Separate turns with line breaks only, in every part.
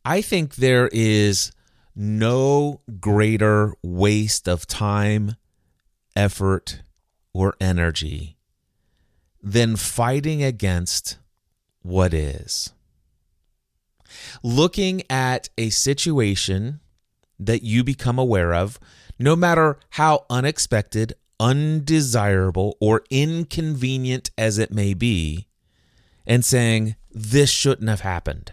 I think there is no greater waste of time, effort, or energy than fighting against what is. Looking at a situation that you become aware of, no matter how unexpected, undesirable, or inconvenient as it may be, and saying, this shouldn't have happened.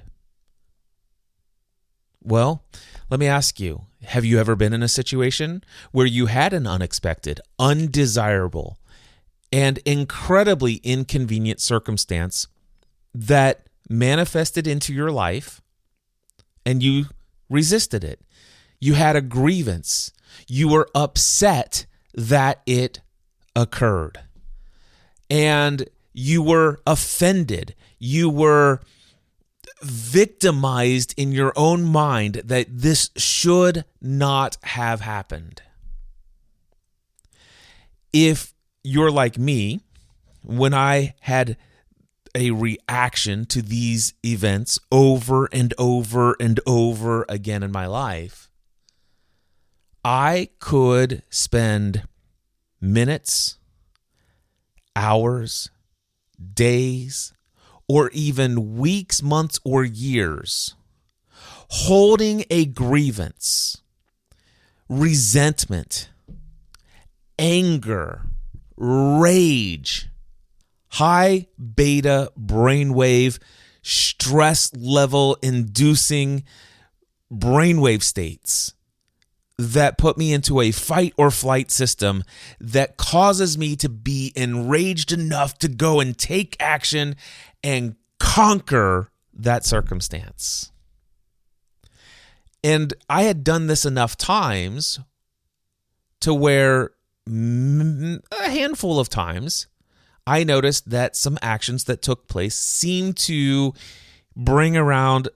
Well, let me ask you, have you ever been in a situation where you had an unexpected, undesirable, and incredibly inconvenient circumstance that manifested into your life and you resisted it? You had a grievance. You were upset that it occurred. And you were offended. You were victimized in your own mind that this should not have happened. If you're like me, when I had a reaction to these events over and over and over again in my life, I could spend minutes, hours, days, or even weeks, months, or years holding a grievance, resentment, anger, rage, high beta brainwave, stress level inducing brainwave states that put me into a fight or flight system that causes me to be enraged enough to go and take action and conquer that circumstance. And I had done this enough times to where a handful of times I noticed that some actions that took place seemed to bring around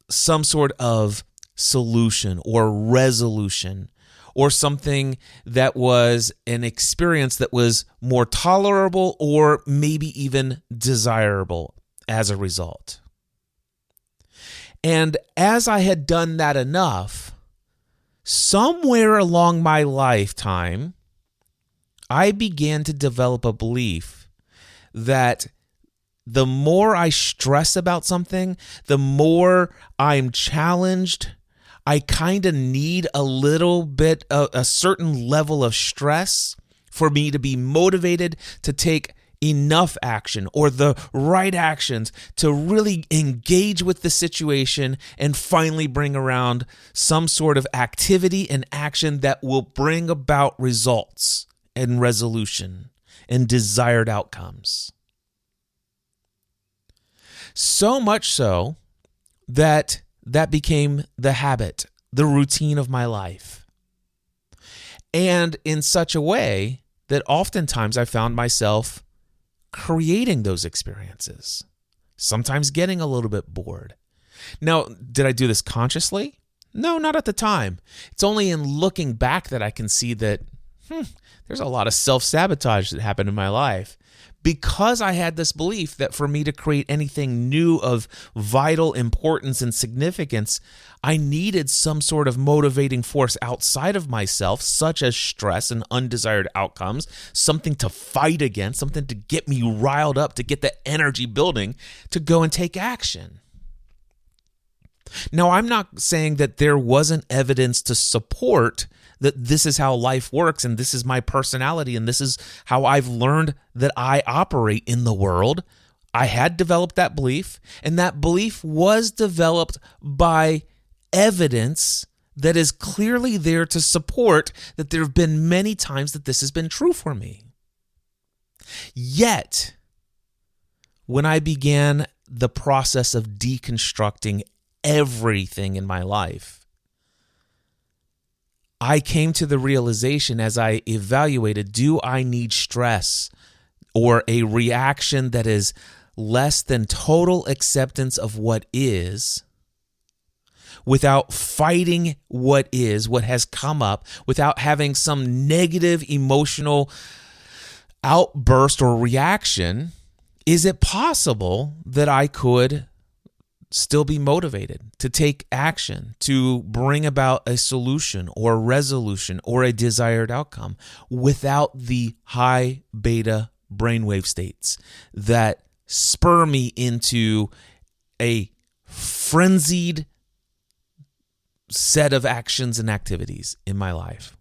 some sort of solution or resolution, or something that was an experience that was more tolerable or maybe even desirable as a result. And as I had done that enough, somewhere along my lifetime, I began to develop a belief that the more I stress about something, the more I'm challenged. I kind of need a little bit of a certain level of stress for me to be motivated to take enough action or the right actions to really engage with the situation and finally bring around some sort of activity and action that will bring about results and resolution and desired outcomes. So much so that became the habit, the routine of my life. And in such a way that oftentimes I found myself creating those experiences, sometimes getting a little bit bored. Now, did I do this consciously? No, not at the time. It's only in looking back that I can see that there's a lot of self-sabotage that happened in my life, because I had this belief that for me to create anything new of vital importance and significance, I needed some sort of motivating force outside of myself, such as stress and undesired outcomes, something to fight against, something to get me riled up, to get the energy building to go and take action. Now, I'm not saying that there wasn't evidence to support that this is how life works and this is my personality and this is how I've learned that I operate in the world. I had developed that belief, and that belief was developed by evidence that is clearly there to support that there have been many times that this has been true for me. Yet, when I began the process of deconstructing everything in my life, I came to the realization as I evaluated, do I need stress or a reaction that is less than total acceptance of what is, without fighting what is, what has come up, without having some negative emotional outburst or reaction? Is it possible that I could still be motivated to take action, to bring about a solution or resolution or a desired outcome without the high beta brainwave states that spur me into a frenzied set of actions and activities in my life.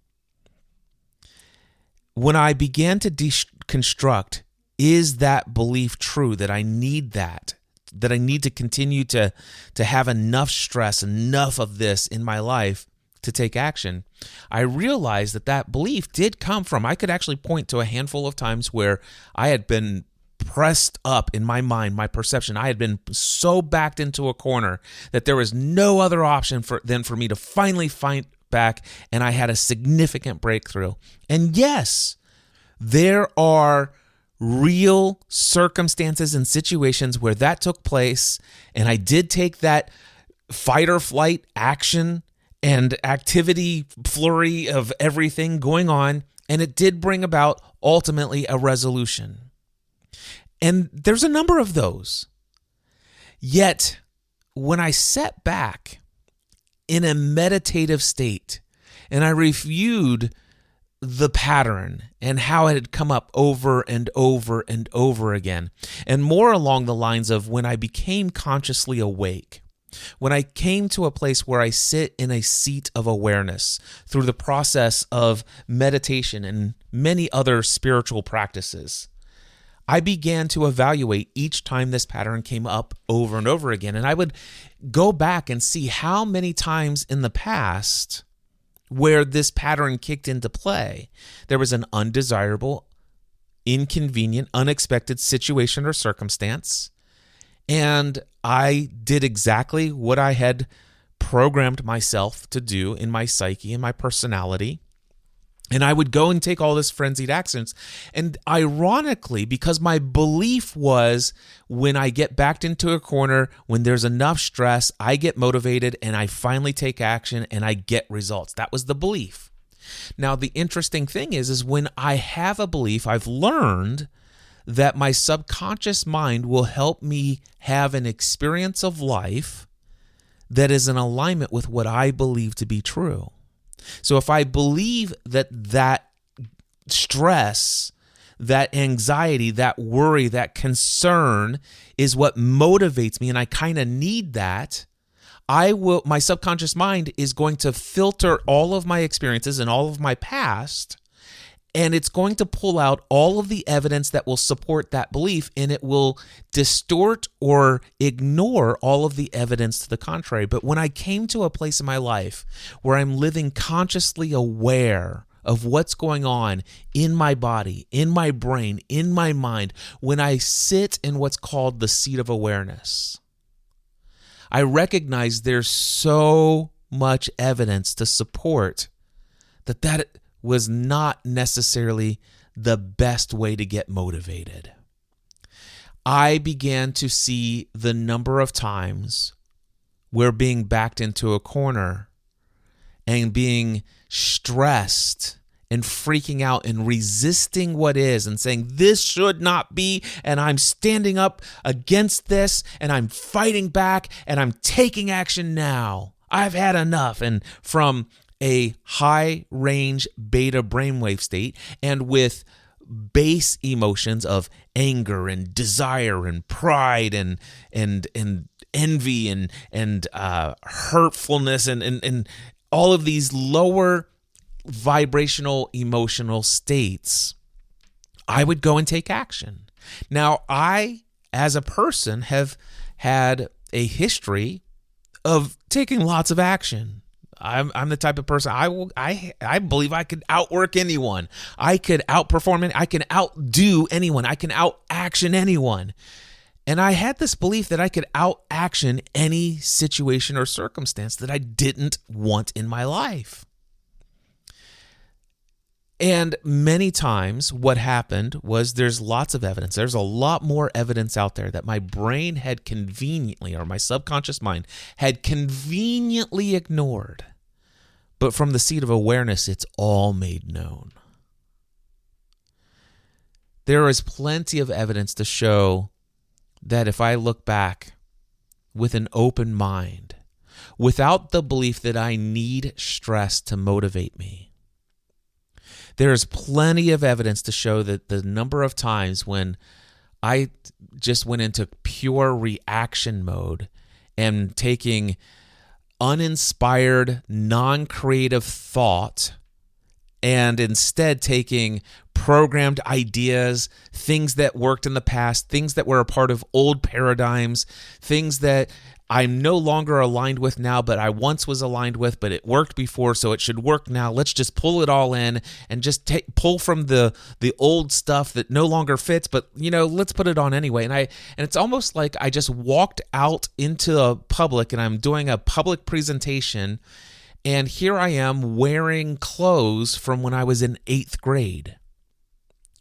When I began to deconstruct, is that belief true that I need that I need to continue to have enough stress, enough of this in my life to take action, I realized that belief did come from, I could actually point to a handful of times where I had been pressed up in my mind, my perception. I had been so backed into a corner that there was no other option than for me to finally fight back, and I had a significant breakthrough. And yes, there are real circumstances and situations where that took place, and I did take that fight or flight action and activity flurry of everything going on, and it did bring about ultimately a resolution. And there's a number of those. Yet, when I sat back in a meditative state and I reviewed the pattern and how it had come up over and over and over again, and more along the lines of when I became consciously awake, when I came to a place where I sit in a seat of awareness through the process of meditation and many other spiritual practices, I began to evaluate each time this pattern came up over and over again. And I would go back and see how many times in the past where this pattern kicked into play, there was an undesirable, inconvenient, unexpected situation or circumstance, and I did exactly what I had programmed myself to do in my psyche and my personality, and I would go and take all this frenzied actions. And ironically, because my belief was when I get backed into a corner, when there's enough stress, I get motivated and I finally take action and I get results. That was the belief. Now, the interesting thing is when I have a belief, I've learned that my subconscious mind will help me have an experience of life that is in alignment with what I believe to be true. So if I believe that stress, that anxiety, that worry, that concern is what motivates me and I kind of need that, my subconscious mind is going to filter all of my experiences and all of my past, and it's going to pull out all of the evidence that will support that belief, and it will distort or ignore all of the evidence to the contrary. But when I came to a place in my life where I'm living consciously aware of what's going on in my body, in my brain, in my mind, when I sit in what's called the seat of awareness, I recognize there's so much evidence to support that was not necessarily the best way to get motivated. I began to see the number of times where being backed into a corner and being stressed and freaking out and resisting what is and saying, this should not be, and I'm standing up against this, and I'm fighting back, and I'm taking action now. I've had enough. And from a high range beta brainwave state and with base emotions of anger and desire and pride and envy and hurtfulness and all of these lower vibrational emotional states, I would go and take action. Now, I, as a person, have had a history of taking lots of action. I'm the type of person, I believe I could outwork anyone. I could outperform it. I can outdo anyone. I can out-action anyone. And I had this belief that I could out-action any situation or circumstance that I didn't want in my life. And many times what happened was there's lots of evidence. There's a lot more evidence out there that my brain had conveniently, or my subconscious mind had conveniently ignored. But from the seat of awareness, it's all made known. There is plenty of evidence to show that if I look back with an open mind, without the belief that I need stress to motivate me. There is plenty of evidence to show that the number of times when I just went into pure reaction mode and taking uninspired, non-creative thought and instead taking programmed ideas, things that worked in the past, things that were a part of old paradigms, things that I'm no longer aligned with now, but I once was aligned with, but it worked before, so it should work now. Let's just pull it all in and just pull from the old stuff that no longer fits, but let's put it on anyway. And it's almost like I just walked out into a public and I'm doing a public presentation, and here I am wearing clothes from when I was in 8th grade.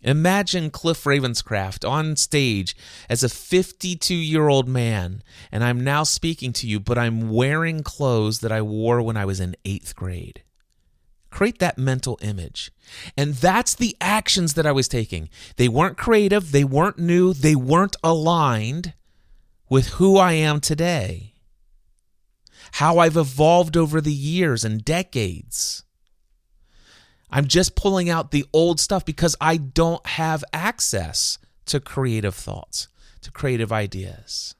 Imagine Cliff Ravenscraft on stage as a 52-year-old man, and I'm now speaking to you, but I'm wearing clothes that I wore when I was in 8th grade. Create that mental image. And that's the actions that I was taking. They weren't creative, they weren't new, they weren't aligned with who I am today. How I've evolved over the years and decades. I'm just pulling out the old stuff because I don't have access to creative thoughts, to creative ideas.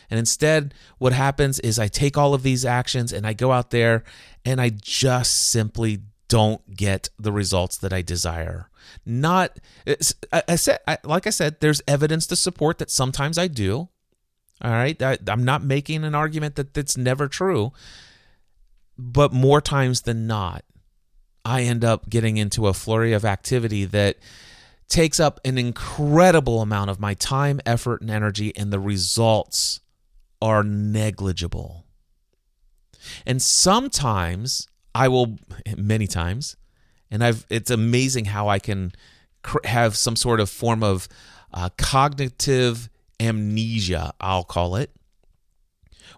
And instead, what happens is I take all of these actions and I go out there and I just simply don't get the results that I desire. Like I said, there's evidence to support that sometimes I do. All right, I'm not making an argument that that's never true, but more times than not, I end up getting into a flurry of activity that takes up an incredible amount of my time, effort, and energy, and the results are negligible. And sometimes many times, and it's amazing how I can have some sort of form of cognitive amnesia, I'll call it,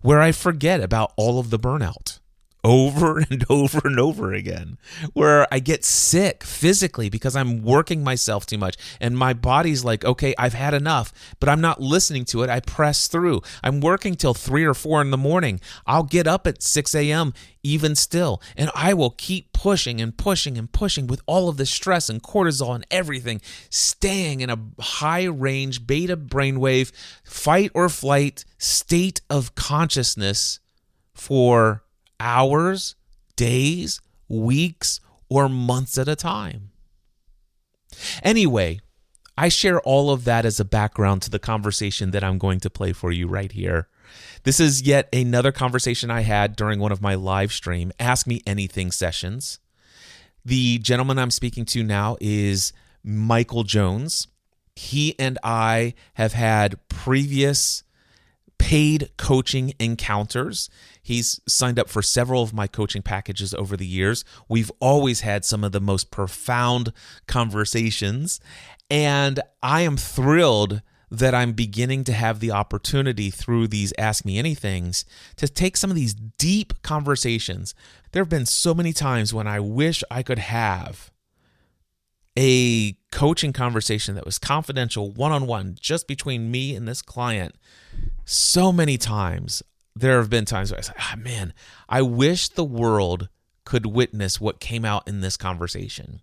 where I forget about all of the burnout over and over and over again, where I get sick physically because I'm working myself too much and my body's like, okay, I've had enough, but I'm not listening to it. I press through. I'm working till 3 or 4 in the morning. I'll get up at 6 a.m. even still, and I will keep pushing and pushing and pushing with all of the stress and cortisol and everything, staying in a high range beta brainwave fight or flight state of consciousness for hours, days, weeks, or months at a time. Anyway, I share all of that as a background to the conversation that I'm going to play for you right here. This is yet another conversation I had during one of my live stream Ask Me Anything sessions. The gentleman I'm speaking to now is Michael Jones. He and I have had previous paid coaching encounters. He's signed up for several of my coaching packages over the years. We've always had some of the most profound conversations, and I am thrilled that I'm beginning to have the opportunity through these Ask Me Anythings to take some of these deep conversations. There have been so many times when I wish I could have a coaching conversation that was confidential, one-on-one, just between me and this client. So many times, there have been times where I say, man, I wish the world could witness what came out in this conversation.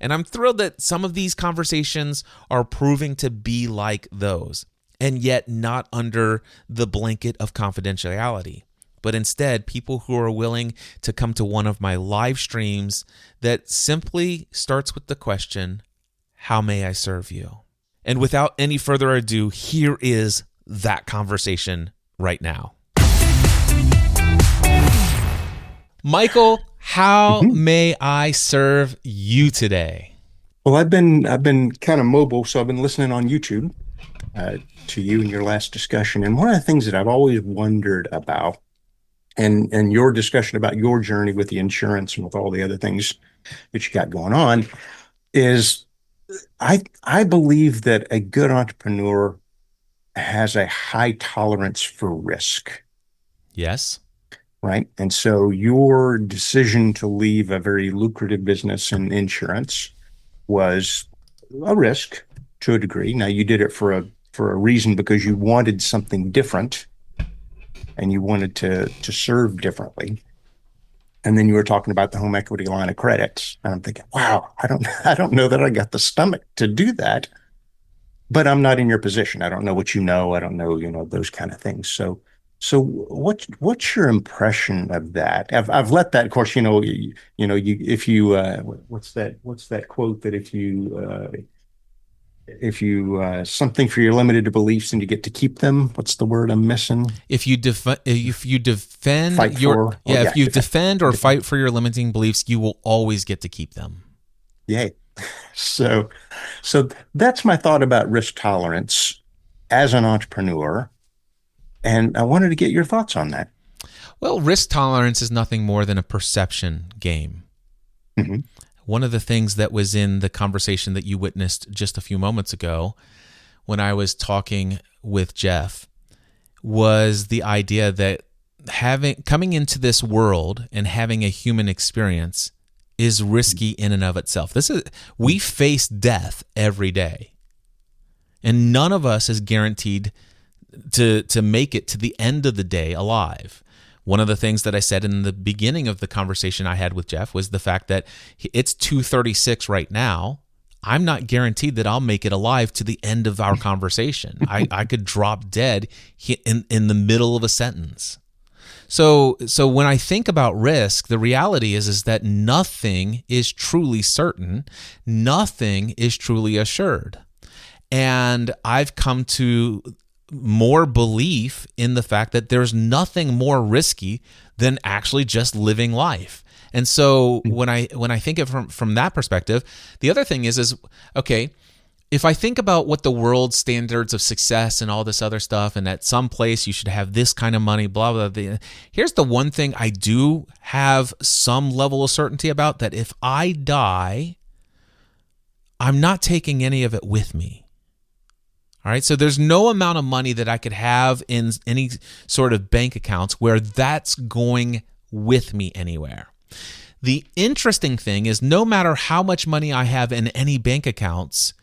And I'm thrilled that some of these conversations are proving to be like those, and yet not under the blanket of confidentiality, but instead people who are willing to come to one of my live streams that simply starts with the question, how may I serve you? And without any further ado, here is that conversation right now. Michael, how may I serve you today?
Well, I've been kind of mobile, so I've been listening on YouTube to you and your last discussion. And one of the things that I've always wondered about, and your discussion about your journey with the insurance and with all the other things that you got going on, is I believe that a good entrepreneur has a high tolerance for risk.
Yes.
Right. And so your decision to leave a very lucrative business in insurance was a risk to a degree. Now, you did it for a reason, because you wanted something different and you wanted to serve differently. And then you were talking about the home equity line of credits. And I'm thinking, wow, I don't know that I got the stomach to do that, but I'm not in your position. I don't know what you know. I don't know, those kind of things. So what's your impression of that? I've let that, of course, if you what's that quote that if you something for your limited beliefs and you get to keep them, what's the word I'm missing?
If you defend
Fight
your
for,
if you defend or
defend.
fight for your limiting beliefs, you will always get to keep them.
Yay. So so that's my thought about risk tolerance as an entrepreneur. And I wanted to get your thoughts on that.
Well, risk tolerance is nothing more than a perception game.
Mm-hmm.
One of the things that was in the conversation that you witnessed just a few moments ago when I was talking with Jeff was the idea that coming into this world and having a human experience is risky in and of itself. We face death every day. And none of us is guaranteed to make it to the end of the day alive. One of the things that I said in the beginning of the conversation I had with Jeff was the fact that it's 2:36 right now. I'm not guaranteed that I'll make it alive to the end of our conversation. I could drop dead in the middle of a sentence. So when I think about risk, the reality is that nothing is truly certain. Nothing is truly assured. And I've come to more belief in the fact that there's nothing more risky than actually just living life. And so when I think of it from that perspective, the other thing is okay, if I think about what the world standards of success and all this other stuff, and at some place you should have this kind of money, blah, blah, blah. Here's the one thing I do have some level of certainty about, that if I die, I'm not taking any of it with me. All right, so there's no amount of money that I could have in any sort of bank accounts where that's going with me anywhere. The interesting thing is, no matter how much money I have in any bank accounts,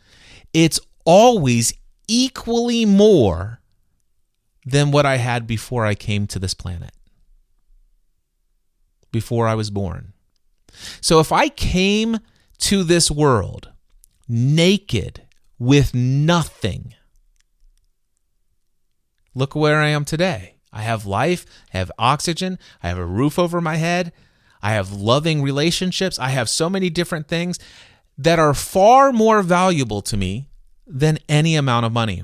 it's always equally more than what I had before I came to this planet, before I was born. So if I came to this world naked with nothing, look where I am today. I have life, I have oxygen, I have a roof over my head, I have loving relationships, I have so many different things that are far more valuable to me than any amount of money.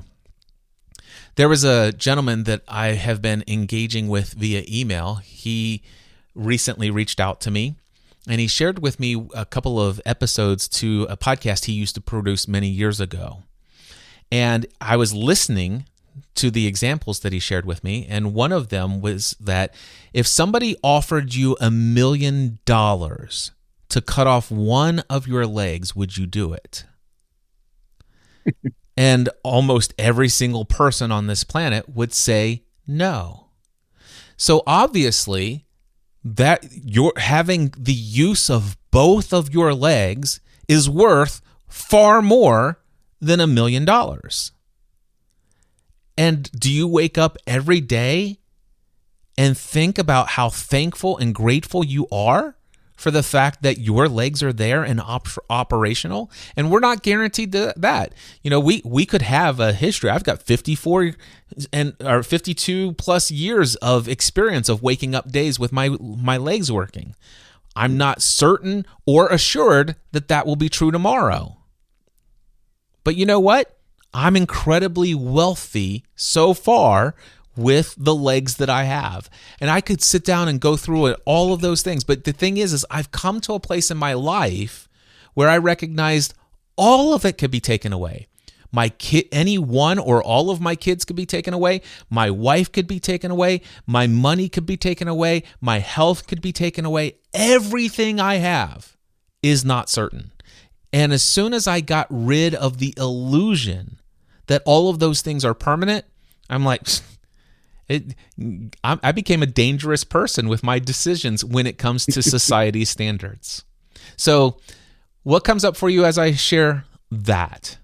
There was a gentleman that I have been engaging with via email. He recently reached out to me, and he shared with me a couple of episodes to a podcast he used to produce many years ago. And I was listening to the examples that he shared with me, and one of them was that if somebody offered you $1 million to cut off one of your legs, would you do it? And almost every single person on this planet would say no. So obviously, that you're having the use of both of your legs is worth far more than $1 million. And do you wake up every day and think about how thankful and grateful you are for the fact that your legs are there and operational? And we're not guaranteed that. We could have a history. I've got 52 plus years of experience of waking up days with my legs working. I'm not certain or assured that will be true tomorrow. But you know what? I'm incredibly wealthy so far with the legs that I have. And I could sit down and go through all of those things. But the thing is I've come to a place in my life where I recognized all of it could be taken away. My kid, any one or all of my kids could be taken away. My wife could be taken away. My money could be taken away. My health could be taken away. Everything I have is not certain. And as soon as I got rid of the illusion that all of those things are permanent, I'm like, I became a dangerous person with my decisions when it comes to society's standards. So what comes up for you as I share that?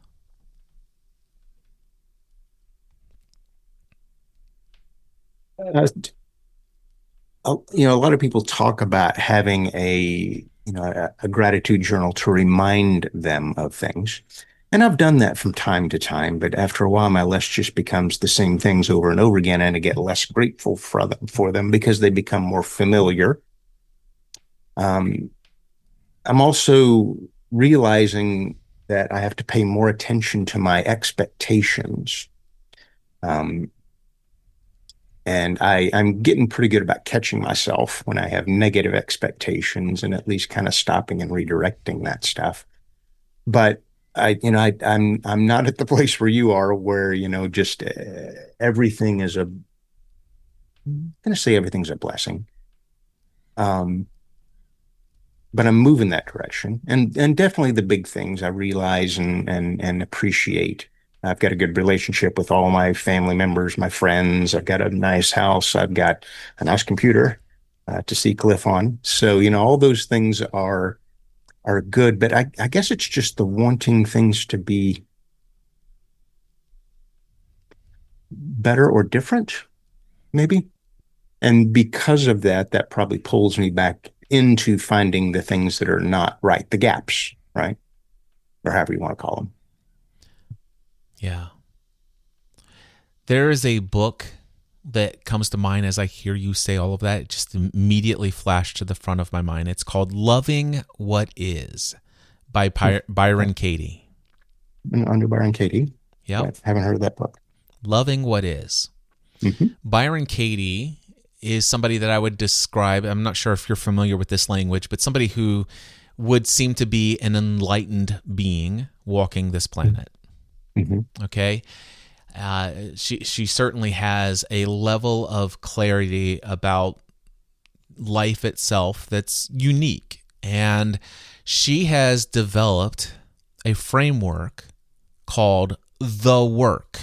a lot of people talk about having a gratitude journal to remind them of things. And I've done that from time to time, but after a while, my list just becomes the same things over and over again, and I get less grateful for them because they become more familiar. Um, I'm also realizing that I have to pay more attention to my expectations. Um, and I'm getting pretty good about catching myself when I have negative expectations and at least kind of stopping and redirecting that stuff. But I'm not at the place where you are, where just everything is I'm going to say everything's a blessing. Um, but I'm moving that direction, and definitely the big things I realize and appreciate. I've got a good relationship with all my family members, my friends. I've got a nice house. I've got a nice computer to see Cliff on. So all those things are good, but I guess it's just the wanting things to be better or different, maybe. And because of that, that probably pulls me back into finding the things that are not right, the gaps, right? Or however you want to call them.
Yeah. There is a book that comes to mind as I hear you say all of that. It just immediately flashed to the front of my mind. It's called Loving What Is by Byron Katie.
Under Byron Katie.
Yeah.
I haven't heard of that book.
Loving What Is.
Mm-hmm.
Byron Katie is somebody that I would describe, I'm not sure if you're familiar with this language, but somebody who would seem to be an enlightened being walking this planet.
Mm-hmm.
Okay? She certainly has a level of clarity about life itself that's unique. And she has developed a framework called The Work.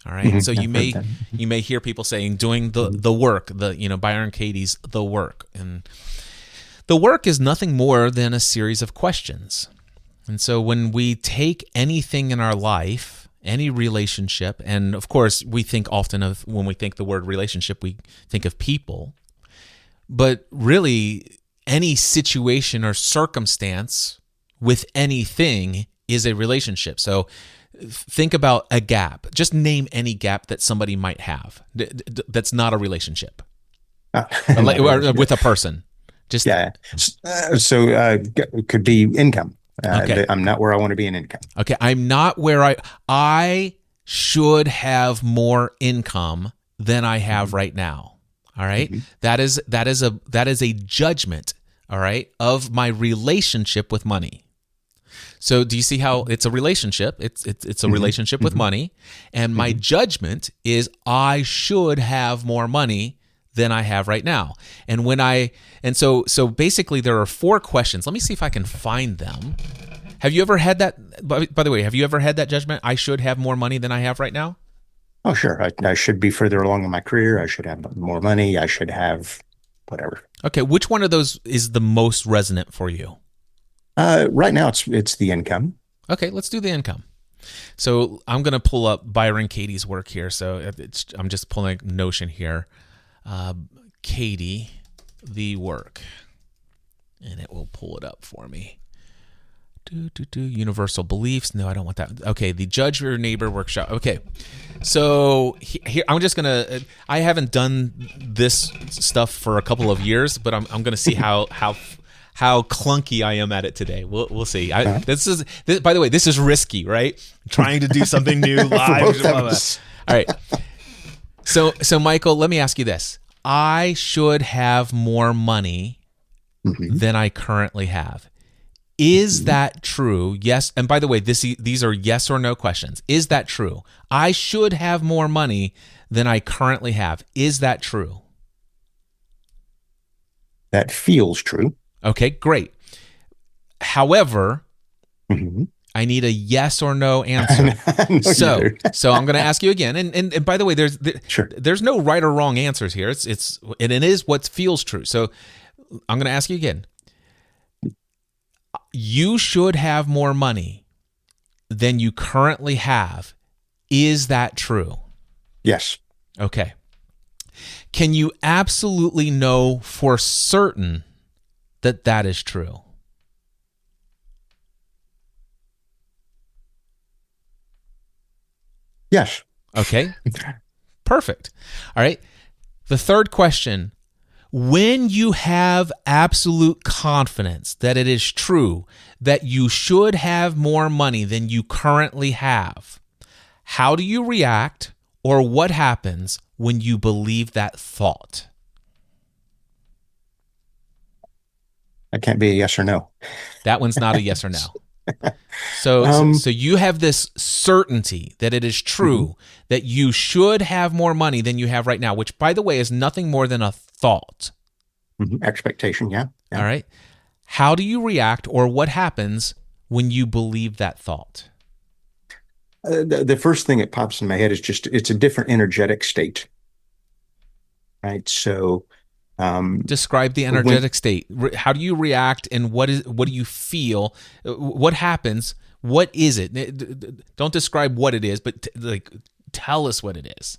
All right.
Mm-hmm.
So you may hear people saying doing the work, Byron Katie's The Work. And the work is nothing more than a series of questions. And so when we take anything in our life, any relationship, and of course we think often of, when we think the word relationship, we think of people, but really any situation or circumstance with anything is a relationship. So think about a gap. Just name any gap that somebody might have that's not a relationship with a person. Just
yeah. So it could be income.
Okay.
I'm not where I want to be in income.
Okay, I'm not where I should have more income than I have right now. All right? Mm-hmm. That is a judgment, all right, of my relationship with money. So do you see how it's a relationship? It's a relationship with money, and my judgment is I should have more money than I have right now. And so basically there are 4 questions. Let me see if I can find them. Have you ever had that, by the way, have you ever had that judgment? I should have more money than I have right now?
Oh, sure. I should be further along in my career. I should have more money. I should have whatever.
Okay. Which one of those is the most resonant for you?
Right now it's the income.
Okay. Let's do the income. So I'm going to pull up Byron Katie's work here. So I'm just pulling a Notion here. Katie, The Work, and it will pull it up for me. Universal beliefs. No, I don't want that. Okay, the Judge Your Neighbor workshop. Okay, so here I'm just gonna. I haven't done this stuff for a couple of years, but I'm gonna see how clunky I am at it today. We'll see. This, by the way, this is risky, right? Trying to do something new live. All right. So Michael, let me ask you this. I should have more money than I currently have. Is that true? Yes. And by the way, these are yes or no questions. Is that true? I should have more money than I currently have. Is that true?
That feels true.
Okay, great. However, I need a yes or no answer. So I'm going to ask you again. And by the way, there's no right or wrong answers here. It is what feels true. So I'm going to ask you again. You should have more money than you currently have. Is that true?
Yes.
Okay. Can you absolutely know for certain that that is true?
Yes.
Okay, perfect. All right. The third question, when you have absolute confidence that it is true that you should have more money than you currently have, how do you react or what happens when you believe that thought?
That can't be a yes or no.
That one's not a yes or no. So you have this certainty that it is true that you should have more money than you have right now, which, by the way, is nothing more than a thought.
Expectation, yeah.
All right. How do you react or what happens when you believe that thought?
The first thing that pops in my head is just it's a different energetic state, right? So
describe the energetic state. How do you react, and what do you feel? What happens? What is it? Don't describe what it is, but tell us what it is.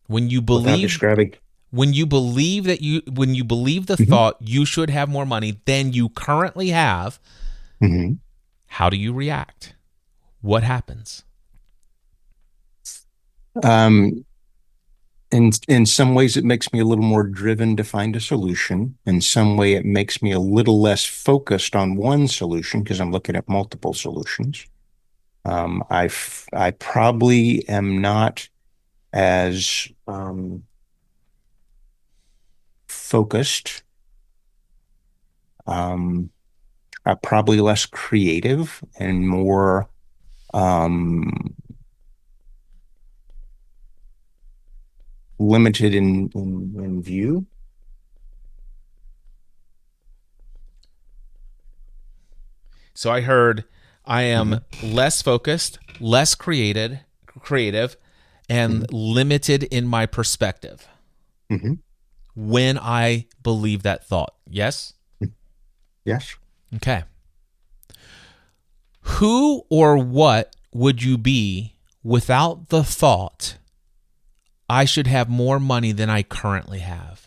When you believe,
without describing,
when you believe the thought you should have more money than you currently have, how do you react? What happens?
In some ways, it makes me a little more driven to find a solution. In some way, it makes me a little less focused on one solution because I'm looking at multiple solutions. I probably am not as focused. I'm probably less creative and more limited in view.
So I heard I am less focused, less creative, and limited in my perspective when I believe that thought. Yes?
Yes.
Okay. Who or what would you be without the thought, I should have more money than I currently have?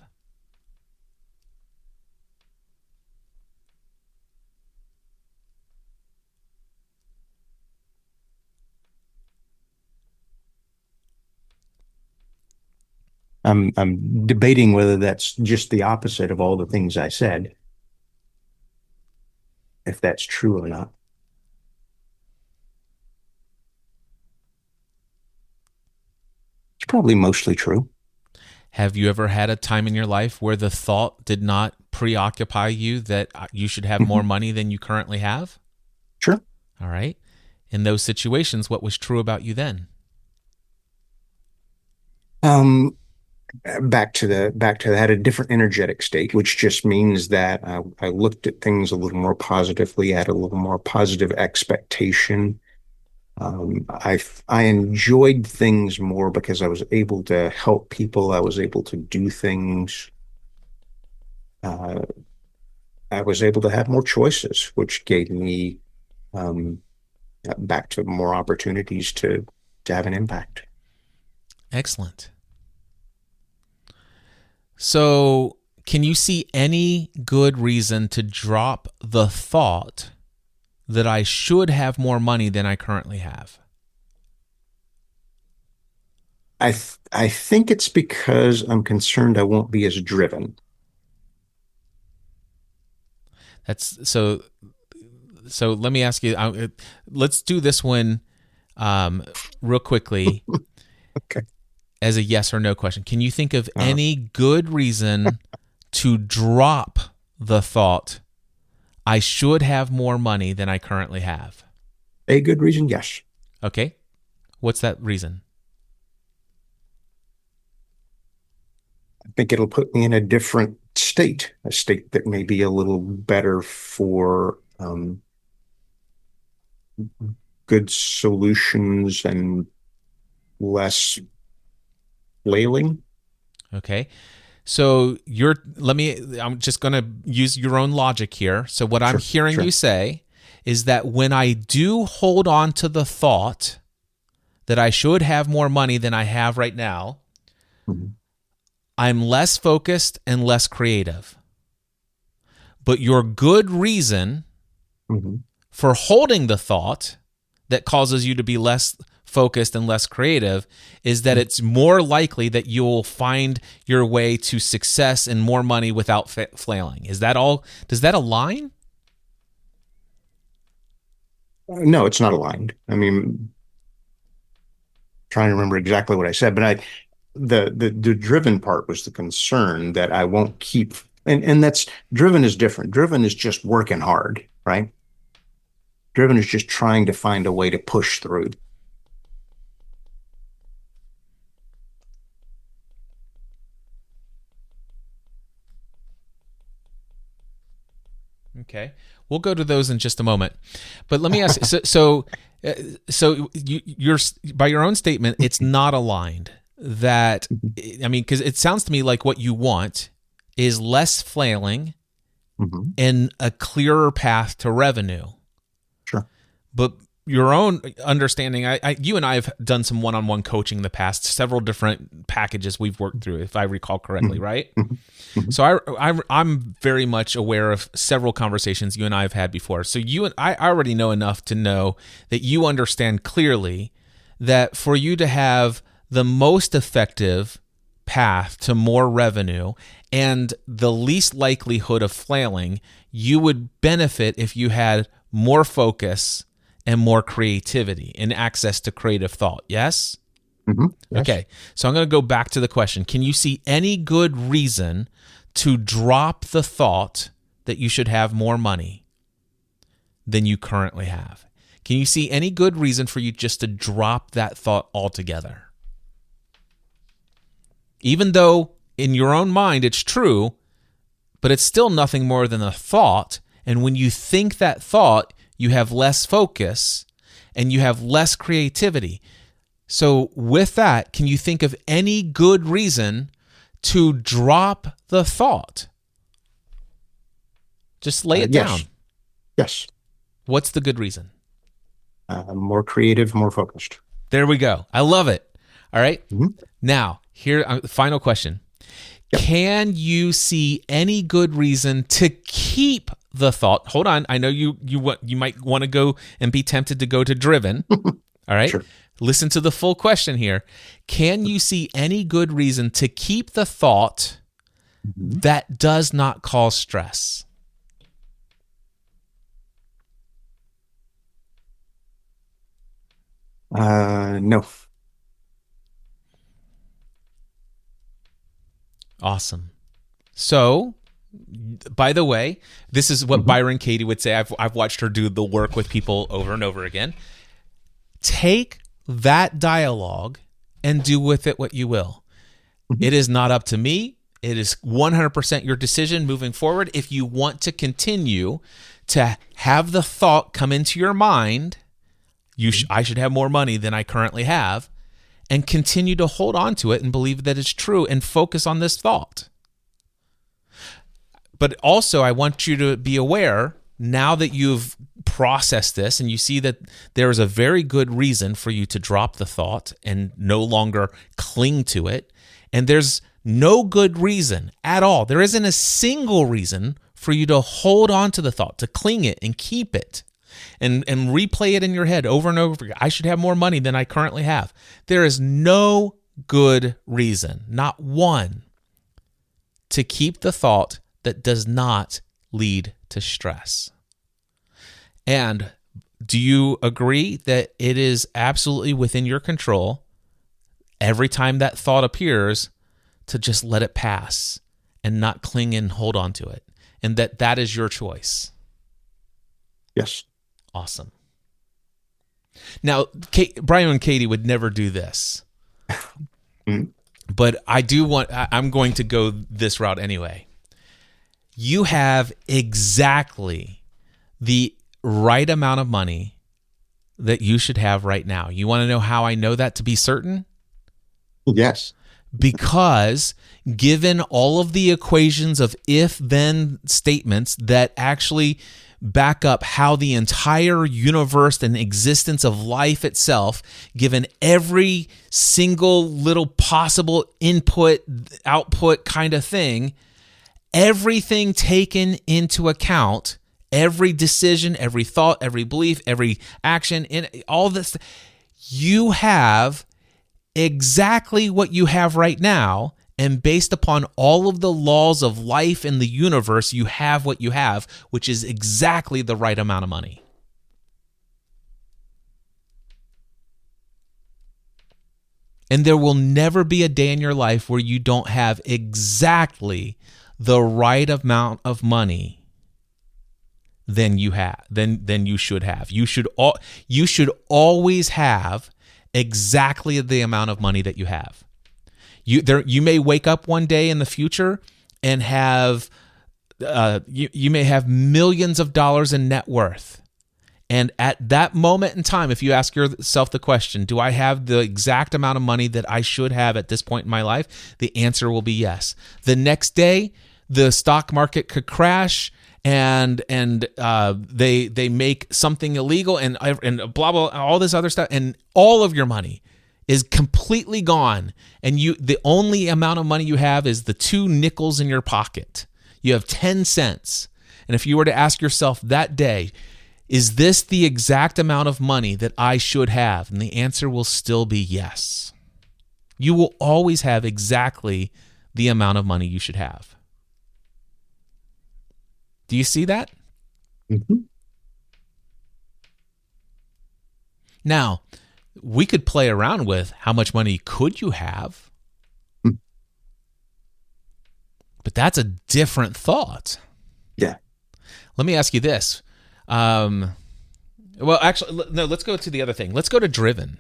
I'm debating whether that's just the opposite of all the things I said, if that's true or not. It's probably mostly true.
Have you ever had a time in your life where the thought did not preoccupy you that you should have more money than you currently have?
Sure.
All right. In those situations, what was true about you then?
Back to that, I had a different energetic state, which just means that I looked at things a little more positively, had a little more positive expectation. I enjoyed things more because I was able to help people. I was able to do things. I was able to have more choices, which gave me back to more opportunities to have an impact.
Excellent. So, can you see any good reason to drop the thought that I should have more money than I currently have?
I think it's because I'm concerned I won't be as driven.
That's so let me ask you, let's do this one real quickly.
Okay.
As a yes or no question. Can you think of any good reason to drop the thought, I should have more money than I currently have?
A good reason, yes.
Okay. What's that reason?
I think it'll put me in a different state, a state that may be a little better for good solutions and less flailing.
Okay. So I'm just going to use your own logic here. So what I'm hearing you say is that when I do hold on to the thought that I should have more money than I have right now, I'm less focused and less creative. But your good reason for holding the thought that causes you to be less focused and less creative is that it's more likely that you'll find your way to success and more money without flailing. Is that all? Does that align?
No, it's not aligned. I mean, trying to remember exactly what I said, but the driven part was the concern that I won't keep, and that's driven is different. Driven is just working hard, right? Driven is just trying to find a way to push through.
Okay, we'll go to those in just a moment, but let me ask. So you're by your own statement, it's not aligned. That I mean, because it sounds to me like what you want is less flailing and a clearer path to revenue.
Sure,
but your own understanding, you and I have done some one-on-one coaching in the past, several different packages we've worked through, if I recall correctly, right? So I'm very much aware of several conversations you and I have had before. So I already know enough to know that you understand clearly that for you to have the most effective path to more revenue and the least likelihood of flailing, you would benefit if you had more focus and more creativity and access to creative thought. Yes?
Yes.
Okay. So I'm going to go back to the question. Can you see any good reason to drop the thought that you should have more money than you currently have? Can you see any good reason for you just to drop that thought altogether? Even though in your own mind it's true, but it's still nothing more than a thought. And when you think that thought, you have less focus and you have less creativity. So with that, can you think of any good reason to drop the thought? Just lay it down.
Yes.
What's the good reason?
More creative, more focused.
There we go. I love it. All right. Now, here, final question.
Yep.
Can you see any good reason to keep the thought? Hold on. I know you might want to go and be tempted to go to driven. All right.
Sure.
Listen to the full question here. Can you see any good reason to keep the thought that does not cause stress?
No.
Awesome. So, by the way, this is what Byron Katie would say. I've watched her do the work with people over and over again. Take that dialogue and do with it what you will. It is not up to me. It is 100% your decision moving forward. If you want to continue to have the thought come into your mind, I should have more money than I currently have, and continue to hold on to it and believe that it's true and focus on this thought. But also, I want you to be aware, now that you've processed this and you see that there is a very good reason for you to drop the thought and no longer cling to it, and there's no good reason at all. There isn't a single reason for you to hold on to the thought, to cling it and keep it. And replay it in your head over and over again. I should have more money than I currently have. There is no good reason, not one, to keep the thought that does not lead to stress. And do you agree that it is absolutely within your control every time that thought appears to just let it pass and not cling and hold on to it, and that is your choice?
Yes.
Awesome. Now, Byron and Katie would never do this, but I'm going to go this route anyway. You have exactly the right amount of money that you should have right now. You want to know how I know that to be certain?
Yes.
Because given all of the equations of if-then statements that actually back up how the entire universe and existence of life itself, given every single little possible input, output kind of thing, everything taken into account, every decision, every thought, every belief, every action, in all this, you have exactly what you have right now. And based upon all of the laws of life in the universe, you have what you have, which is exactly the right amount of money. And there will never be a day in your life where you don't have exactly the right amount of money than you have, than you should have. You should always have exactly the amount of money that you have. You may wake up one day in the future and have you may have millions of dollars in net worth. And at that moment in time, if you ask yourself the question, do I have the exact amount of money that I should have at this point in my life? The answer will be yes. The next day, the stock market could crash and they make something illegal and blah, blah, all this other stuff, and all of your money is completely gone, and the only amount of money you have is the 2 nickels in your pocket. You have 10 cents. And if you were to ask yourself that day, is this the exact amount of money that I should have? And the answer will still be yes. You will always have exactly the amount of money you should have. Do you see that?
Mm-hmm.
Now, we could play around with how much money could you have, but that's a different thought.
Yeah.
Let me ask you this. Well, actually, no, let's go to the other thing. Let's go to driven.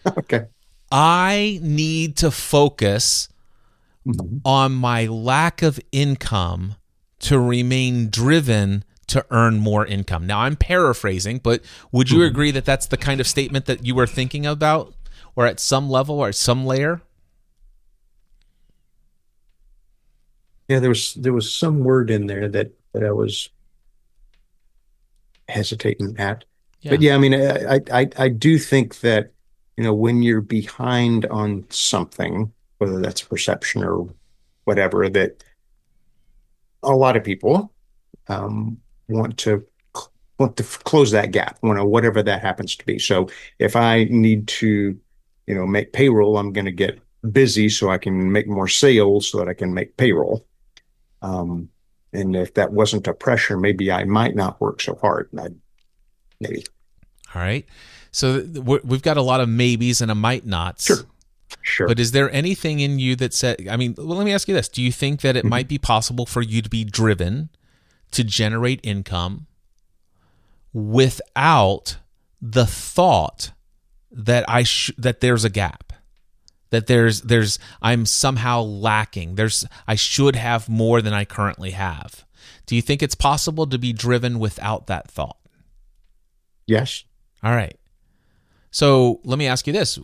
Okay.
I need to focus
Mm-hmm.
on my lack of income to remain driven to earn more income. Now, I'm paraphrasing, but would you agree that that's the kind of statement that you were thinking about, or at some level or at some layer?
Yeah, there was some word in there that I was hesitating at.
Yeah.
But yeah, I mean, I do think that, when you're behind on something, whether that's perception or whatever, that a lot of people want to close that gap, whatever that happens to be. So if I need to, make payroll, I'm going to get busy so I can make more sales so that I can make payroll. And if that wasn't a pressure, maybe I might not work so hard. Maybe.
All right. So we've got a lot of maybes and a might nots.
Sure.
But is there anything in you that said, well, let me ask you this. Do you think that it might be possible for you to be driven to generate income without the thought that that there's a gap, that I'm somehow lacking, I should have more than I currently have? Do you think it's possible to be driven without that thought?
Yes.
All right. So let me ask you this.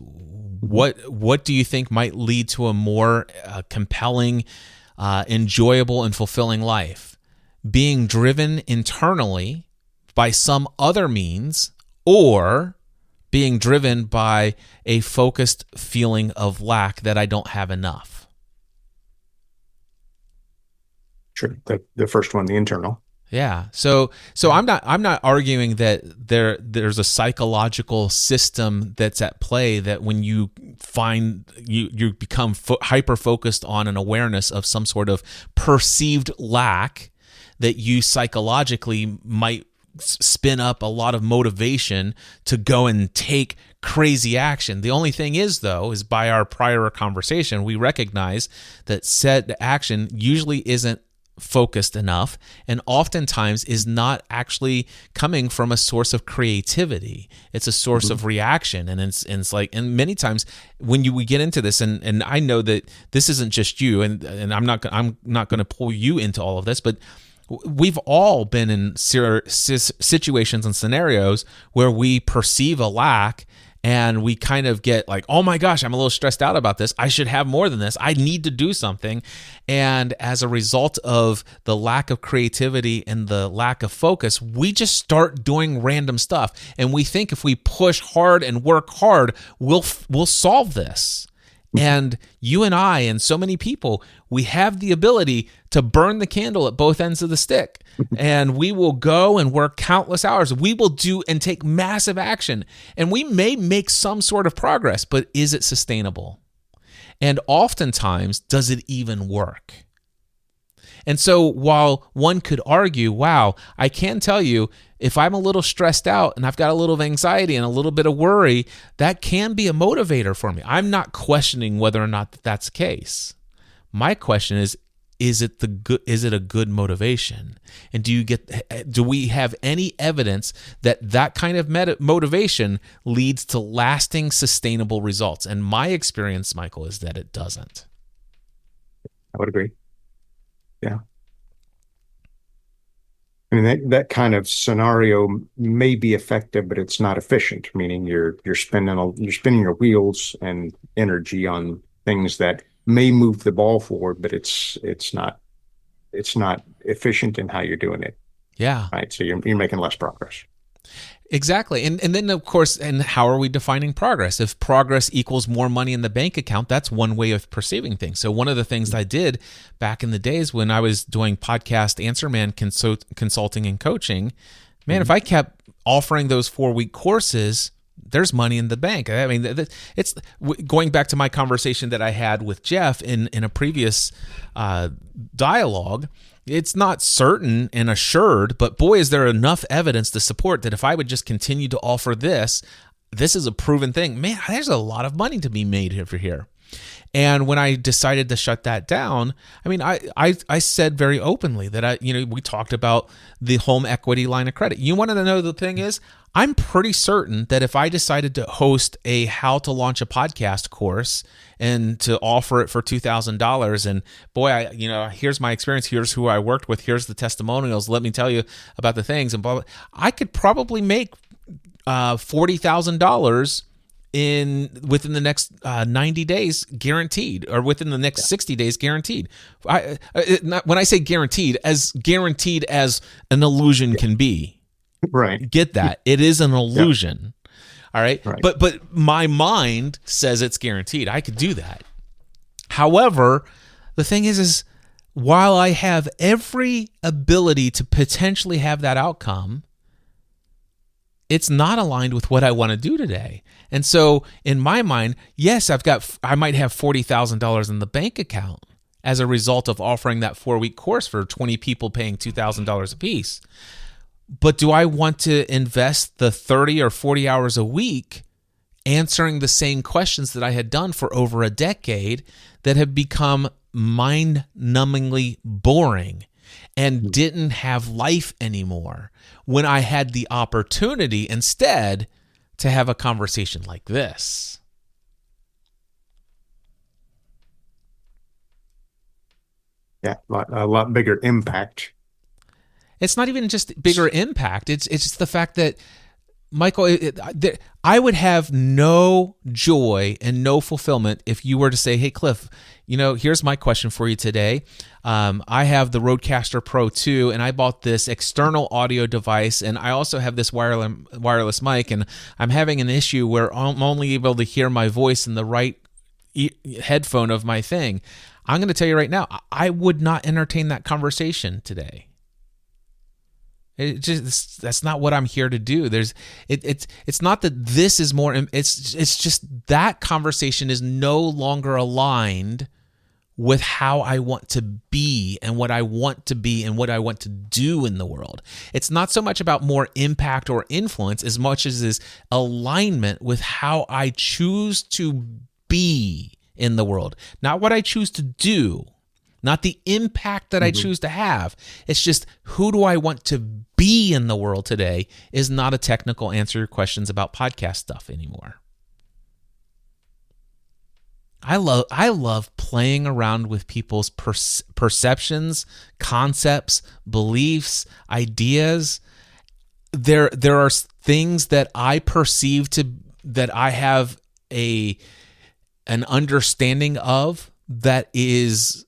What do you think might lead to a more compelling, enjoyable, and fulfilling life? Being driven internally by some other means, or being driven by a focused feeling of lack that I don't have enough?
Sure. The first one, the internal.
Yeah. So I'm not arguing that there's a psychological system that's at play, that when you find you become hyper focused on an awareness of some sort of perceived lack, that you psychologically might spin up a lot of motivation to go and take crazy action. The only thing is, though, is by our prior conversation, we recognize that said action usually isn't focused enough, and oftentimes is not actually coming from a source of creativity. It's a source of reaction, and it's like, and many times when we get into this, and I know that this isn't just you, and I'm not going to pull you into all of this, but we've all been in situations and scenarios where we perceive a lack, and we kind of get like, oh my gosh, I'm a little stressed out about this. I should have more than this. I need to do something. And as a result of the lack of creativity and the lack of focus, we just start doing random stuff. And we think if we push hard and work hard, we'll solve this. And you and I and so many people, we have the ability to burn the candle at both ends of the stick. And we will go and work countless hours. We will do and take massive action. And we may make some sort of progress, but is it sustainable? And oftentimes, does it even work? And so while one could argue, wow, I can tell you, if I'm a little stressed out and I've got a little of anxiety and a little bit of worry, that can be a motivator for me. I'm not questioning whether or not that's the case. My question is it a good motivation? And do we have any evidence that kind of motivation leads to lasting, sustainable results? And my experience, Michael, is that it doesn't.
I would agree. Yeah. I mean, that kind of scenario may be effective, but it's not efficient, meaning you're spending your wheels and energy on things that may move the ball forward, but it's not efficient in how you're doing it.
Yeah.
Right. So you're making less progress.
Exactly. And then, of course, and how are we defining progress? If progress equals more money in the bank account, that's one way of perceiving things. So one of the things I did back in the days when I was doing podcast Answer Man consulting and coaching, man, if I kept offering those 4-week courses, there's money in the bank. I mean, it's going back to my conversation that I had with Jeff in a previous dialogue. It's not certain and assured, but boy, is there enough evidence to support that if I would just continue to offer this is a proven thing. Man, there's a lot of money to be made over here. And when I decided to shut that down, I mean, I said very openly that we talked about the home equity line of credit. You want to know the thing is, I'm pretty certain that if I decided to host a how to launch a podcast course and to offer it for $2,000, and boy, here's my experience, here's who I worked with, here's the testimonials, let me tell you about the things, and blah, blah, I could probably make $40,000 within the next 90 days guaranteed, or within the next 60 days guaranteed. When I say guaranteed as an illusion can be.
Right.
Get that. It is an illusion. Yeah. All right. But my mind says it's guaranteed. I could do that. However, the thing is while I have every ability to potentially have that outcome, it's not aligned with what I want to do today. And so in my mind, yes, I might have $40,000 in the bank account as a result of offering that 4-week course for 20 people paying $2,000 a piece. But do I want to invest the 30 or 40 hours a week answering the same questions that I had done for over a decade that have become mind-numbingly boring and didn't have life anymore, when I had the opportunity instead to have a conversation like this?
Yeah, a lot bigger impact.
It's not even just bigger impact. It's just the fact that, Michael, I would have no joy and no fulfillment if you were to say, hey, Cliff, here's my question for you today. I have the Rodecaster Pro 2, and I bought this external audio device, and I also have this wireless mic, and I'm having an issue where I'm only able to hear my voice in the right headphone of my thing. I'm going to tell you right now, I would not entertain that conversation today. That's not what I'm here to do. It's not that this is more. It's just that conversation is no longer aligned with how I want to be and what I want to be and what I want to do in the world. It's not so much about more impact or influence as much as is alignment with how I choose to be in the world, not what I choose to do. Not the impact that I choose to have. It's just, who do I want to be in the world today is not a technical answer to questions about podcast stuff anymore. I love playing around with people's perceptions, concepts, beliefs, ideas. There are things that I perceive to I have an understanding of that is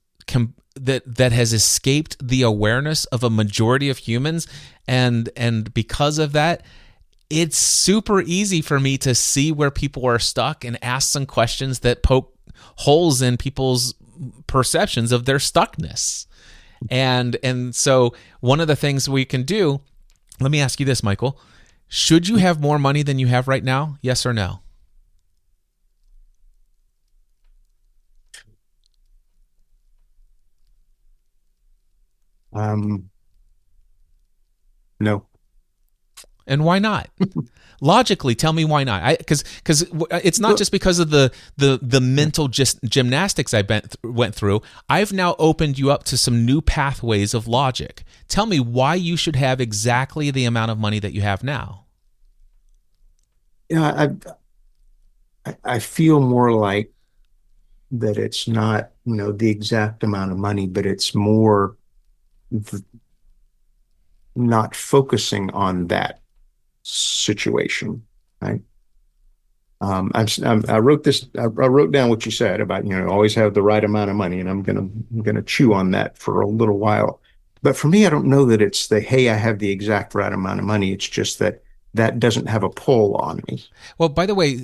that has escaped the awareness of a majority of humans, and because of that, it's super easy for me to see where people are stuck and ask some questions that poke holes in people's perceptions of their stuckness. And so one of the things we can do, let me ask you this, Michael. Should you have more money than you have right now? Yes or no?
No.
And why not? Logically, tell me why not. Because it's not just because of the mental gymnastics I went through. I've now opened you up to some new pathways of logic. Tell me why you should have exactly the amount of money that you have now.
Yeah, I feel more like that it's not, the exact amount of money, but it's more not focusing on that situation, right? I wrote this. I wrote down what you said about always have the right amount of money, and I'm gonna chew on that for a little while. But for me, I don't know that it's hey, I have the exact right amount of money. It's just that doesn't have a pull on me.
Well, by the way,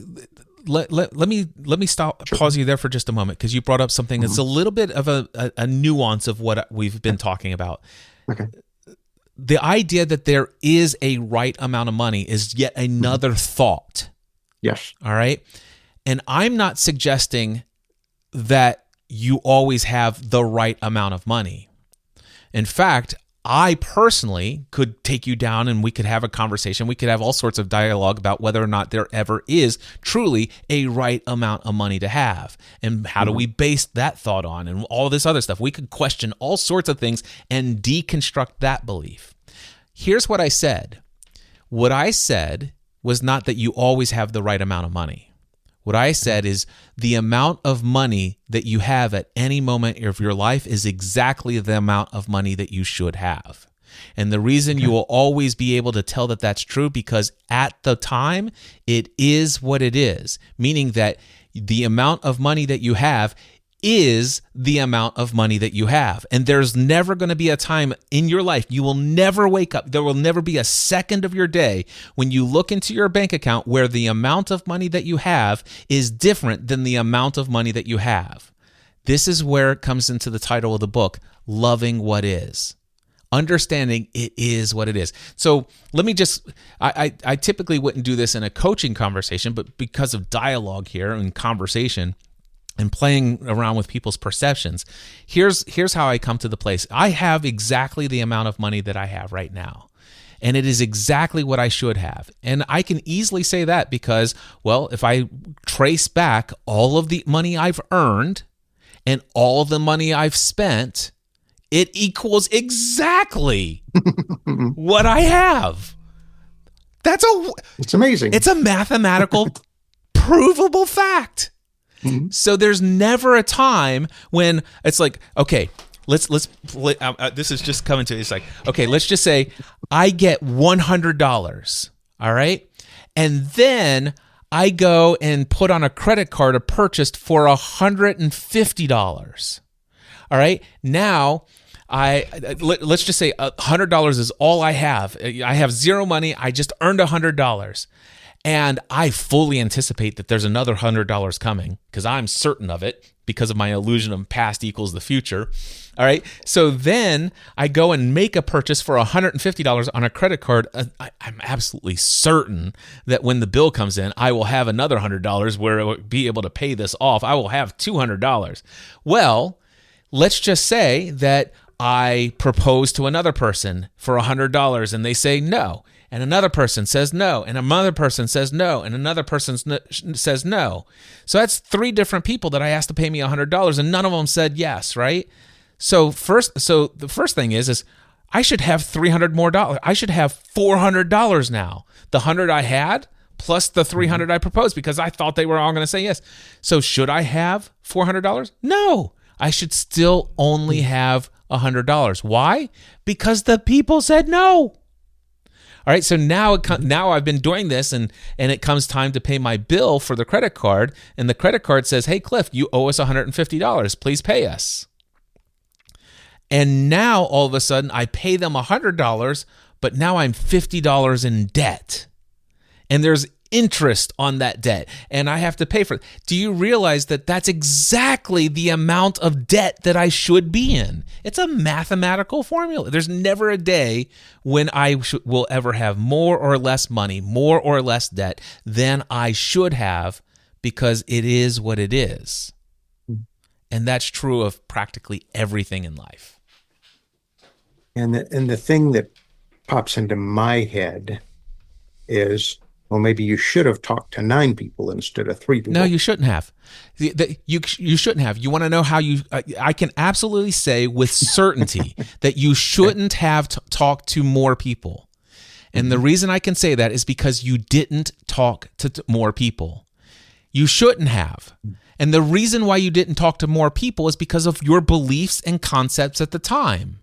let me stop,
Sure.
pause you there for just a moment, because you brought up something that's a little bit of a nuance of what we've been talking about.
Okay.
The idea that there is a right amount of money is yet another thought.
Yes.
All right. And I'm not suggesting that you always have the right amount of money. In fact, I personally could take you down and we could have a conversation. We could have all sorts of dialogue about whether or not there ever is truly a right amount of money to have. And how do we base that thought on, and all this other stuff. We could question all sorts of things and deconstruct that belief. Here's what I said. What I said was not that you always have the right amount of money. What I said is the amount of money that you have at any moment of your life is exactly the amount of money that you should have. And the reason you will always be able to tell that that's true, because at the time, it is what it is, meaning that the amount of money that you have is the amount of money that you have. And there's never going to be a time in your life, you will never wake up, there will never be a second of your day when you look into your bank account where the amount of money that you have is different than the amount of money that you have. This is where it comes into the title of the book, Loving What Is. Understanding it is what it is. So let me just, I typically wouldn't do this in a coaching conversation, but because of dialogue here and conversation, and playing around with people's perceptions, here's how I come to the place. I have exactly the amount of money that I have right now. And it is exactly what I should have. And I can easily say that because, well, if I trace back all of the money I've earned and all the money I've spent, it equals exactly what I have.
It's amazing.
It's a mathematical provable fact. So there's never a time when it's like, okay, let's this is just coming to, it's like, okay, let's just say I get $100, all right? And then I go and put on a credit card a purchase for $150. All right? Now, let's just say $100 is all I have. I have zero money. I just earned $100. And I fully anticipate that there's another $100 coming because I'm certain of it because of my illusion of past equals the future. All right. So then I go and make a purchase for $150 on a credit card. I'm absolutely certain that when the bill comes in, I will have another $100 where I will be able to pay this off. I will have $200. Well, let's just say that I propose to another person for $100 and they say no. And another person says no, and another person says no, and another person says no. So that's three different people that I asked to pay me $100, and none of them said yes, right? So the first thing is I should have $300 more dollars. I should have $400 now. The 100 I had plus the 300 I proposed because I thought they were all going to say yes. So should I have $400? No, I should still only have $100. Why? Because the people said no. All right, so now I've been doing this, and it comes time to pay my bill for the credit card, and the credit card says, "Hey, Cliff, you owe us $150. Please pay us." And now all of a sudden I pay them $100, but now I'm $50 in debt. And there's interest on that debt, and I have to pay for it. Do you realize that that's exactly the amount of debt that I should be in? It's a mathematical formula. There's never a day when I will ever have more or less money, more or less debt than I should have, because it is what it is. And that's true of practically everything in life.
And the thing that pops into my head is, well, maybe you should have talked to 9 people instead of 3 people.
No, you shouldn't have. You shouldn't have. You want to know how you? I can absolutely say with certainty that you shouldn't have talked to more people. And the reason I can say that is because you didn't talk to more people. You shouldn't have. And the reason why you didn't talk to more people is because of your beliefs and concepts at the time.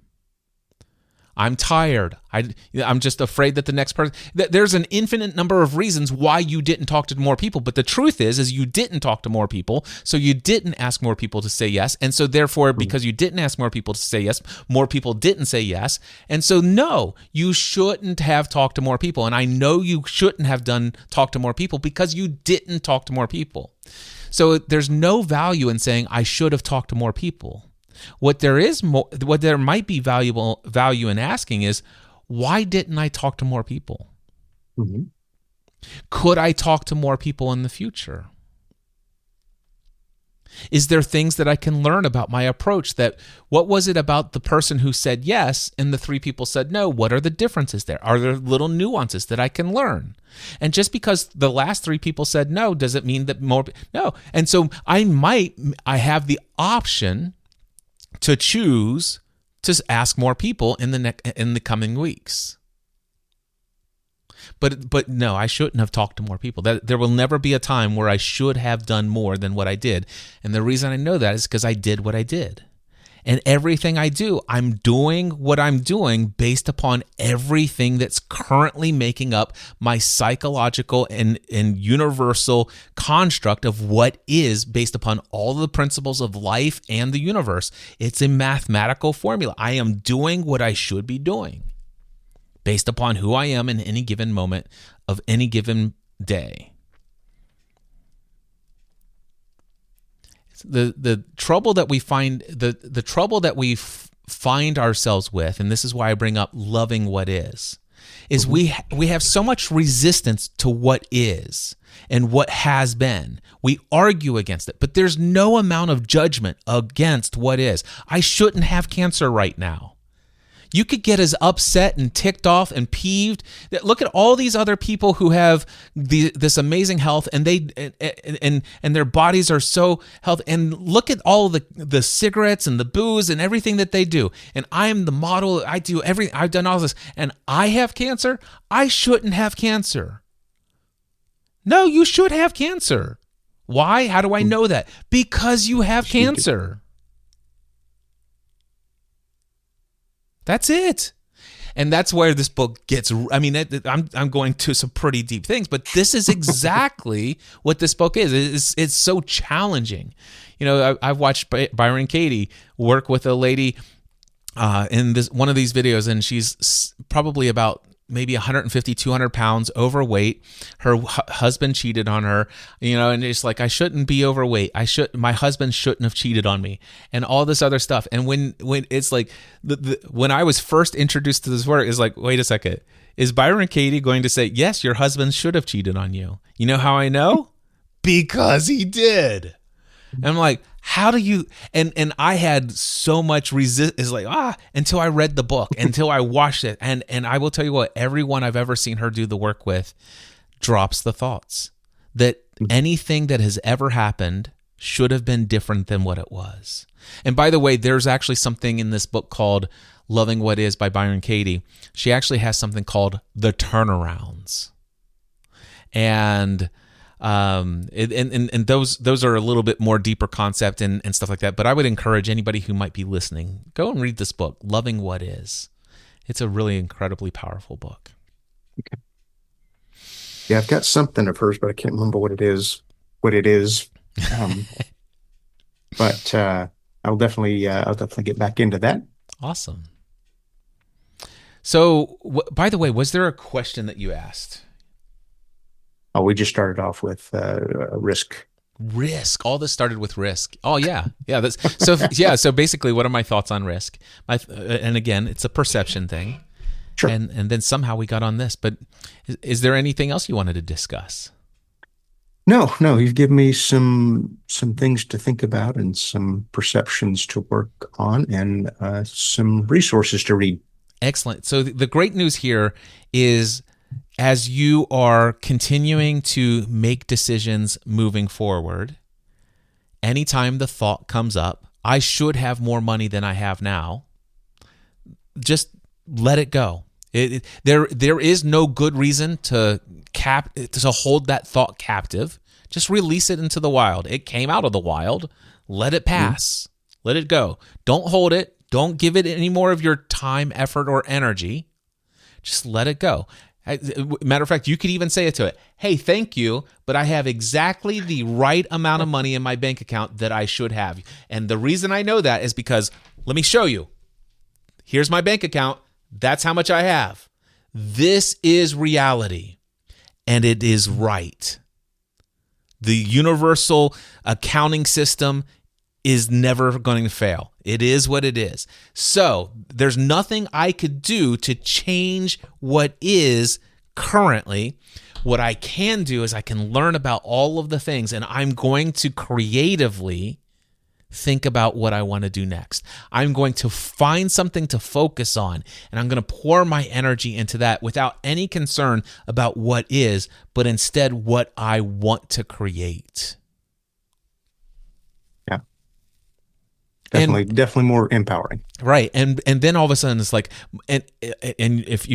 I'm tired. I'm just afraid that the next person... There's an infinite number of reasons why you didn't talk to more people, but the truth is you didn't talk to more people, so you didn't ask more people to say yes, and so therefore, because you didn't ask more people to say yes, more people didn't say yes, and so no, you shouldn't have talked to more people, and I know you shouldn't have talked to more people because you didn't talk to more people. So there's no value in saying I should have talked to more people. What there might be value in asking is, why didn't I talk to more people? Mm-hmm. Could I talk to more people in the future? Is there things that I can learn about my approach? What was it about the person who said yes and the 3 people said no? What are the differences there? Are there little nuances that I can learn? And just because the last 3 people said no, does it mean that more? No. And so I have the option to choose to ask more people in the coming weeks. But no, I shouldn't have talked to more people. There will never be a time where I should have done more than what I did. And the reason I know that is because I did what I did. And everything I do, I'm doing what I'm doing based upon everything that's currently making up my psychological and universal construct of what is, based upon all the principles of life and the universe. It's a mathematical formula. I am doing what I should be doing based upon who I am in any given moment of any given day. The trouble that we find, the trouble that we find ourselves with, and this is why I bring up loving what is we have so much resistance to what is and what has been. We argue against it, but there's no amount of judgment against what is. I shouldn't have cancer right now. You could get as upset and ticked off and peeved. Look at all these other people who have this amazing health, and their bodies are so healthy. And look at all the cigarettes and the booze and everything that they do. And I am the model. I do everything. I've done all this, and I have cancer. I shouldn't have cancer. No, you should have cancer. Why? How do I know that? Because you have cancer. That's it. And that's where this book gets, I'm going to some pretty deep things, but this is exactly what this book is. It's so challenging. I've watched Byron Katie work with a lady in one of these videos, and she's probably about maybe 150, 200 pounds overweight. Her husband cheated on her, and it's like, I shouldn't be overweight. My husband shouldn't have cheated on me, and all this other stuff. And when it's like, when I was first introduced to this work, it's like, wait a second, is Byron Katie going to say, yes, your husband should have cheated on you? You know how I know? Because he did. And I'm like, how do you, and I had so much it's like, until I read the book, until I watched it. And I will tell you what, everyone I've ever seen her do the work with drops the thoughts that anything that has ever happened should have been different than what it was. And by the way, there's actually something in this book called Loving What Is by Byron Katie. She actually has something called The Turnarounds. And those are a little bit more deeper concept and stuff like that. But I would encourage anybody who might be listening, go and read this book, Loving What Is. It's a really incredibly powerful book.
Yeah, I've got something of hers, but I can't remember what it is. What it is. Um, but I'll definitely get back into that.
Awesome. So, by the way, was there a question that you asked?
Oh, we just started off with risk.
Risk. All this started with risk. Oh yeah, yeah. That's so. Yeah. So basically, what are my thoughts on risk? And again, it's a perception thing.
Sure.
And then somehow we got on this. But is there anything else you wanted to discuss?
No, no, you've given me some things to think about and some perceptions to work on and some resources to read.
Excellent. So the great news here is, as you are continuing to make decisions moving forward, anytime the thought comes up, I should have more money than I have now, just let it go. There is no good reason to hold that thought captive. Just release it into the wild. It came out of the wild. Let it pass. Let it go. Don't hold it. Don't give it any more of your time, effort, or energy. Just let it go. Matter of fact, you could even say it to it. Hey, thank you, but I have exactly the right amount of money in my bank account that I should have. And the reason I know that is because, let me show you. Here's my bank account. That's how much I have. This is reality, and it is right. The universal accounting system is never going to fail. It is what it is. So there's nothing I could do to change what is currently. What I can do is I can learn about all of the things, and I'm going to creatively think about what I want to do next. I'm going to find something to focus on, and I'm going to pour my energy into that without any concern about what is, but instead what I want to create.
Yeah. Definitely more empowering.
Right. And then all of a sudden it's like, and if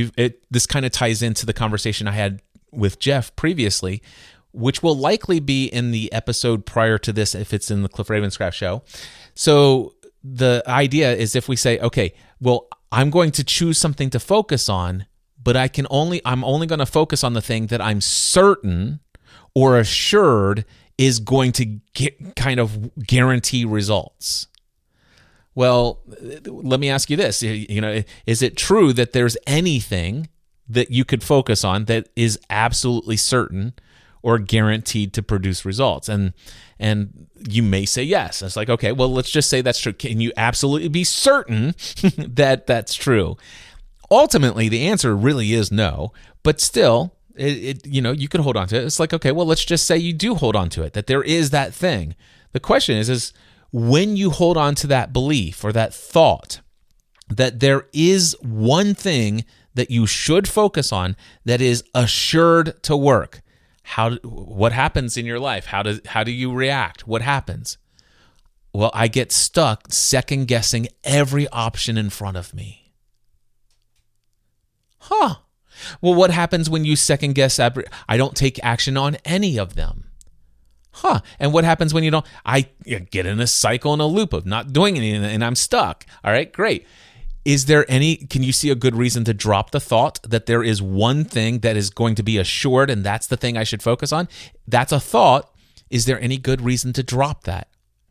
this kind of ties into the conversation I had with Jeff previously, which will likely be in the episode prior to this if it's in the Cliff Ravenscraft show. So the idea is, if we say, okay, well, I'm going to choose something to focus on, but I'm only going to focus on the thing that I'm certain or assured is going to kind of guarantee results. Well, let me ask you this. Is it true that there's anything that you could focus on that is absolutely certain or guaranteed to produce results? And you may say yes. It's like, okay, well, let's just say that's true. Can you absolutely be certain that that's true? Ultimately, the answer really is no, but still, you could hold on to it. It's like, okay, well, let's just say you do hold on to it, that there is that thing. The question is when you hold on to that belief or that thought that there is one thing that you should focus on that is assured to work, what happens in your life? How do you react? What happens? Well, I get stuck second guessing every option in front of me. Well, what happens when you second guess? I don't take action on any of them. And what happens when you don't? I get in a cycle and a loop of not doing anything, and I'm stuck. All right, great. Can you see a good reason to drop the thought that there is one thing that is going to be assured and that's the thing I should focus on? That's a thought. Is there any good reason to drop that?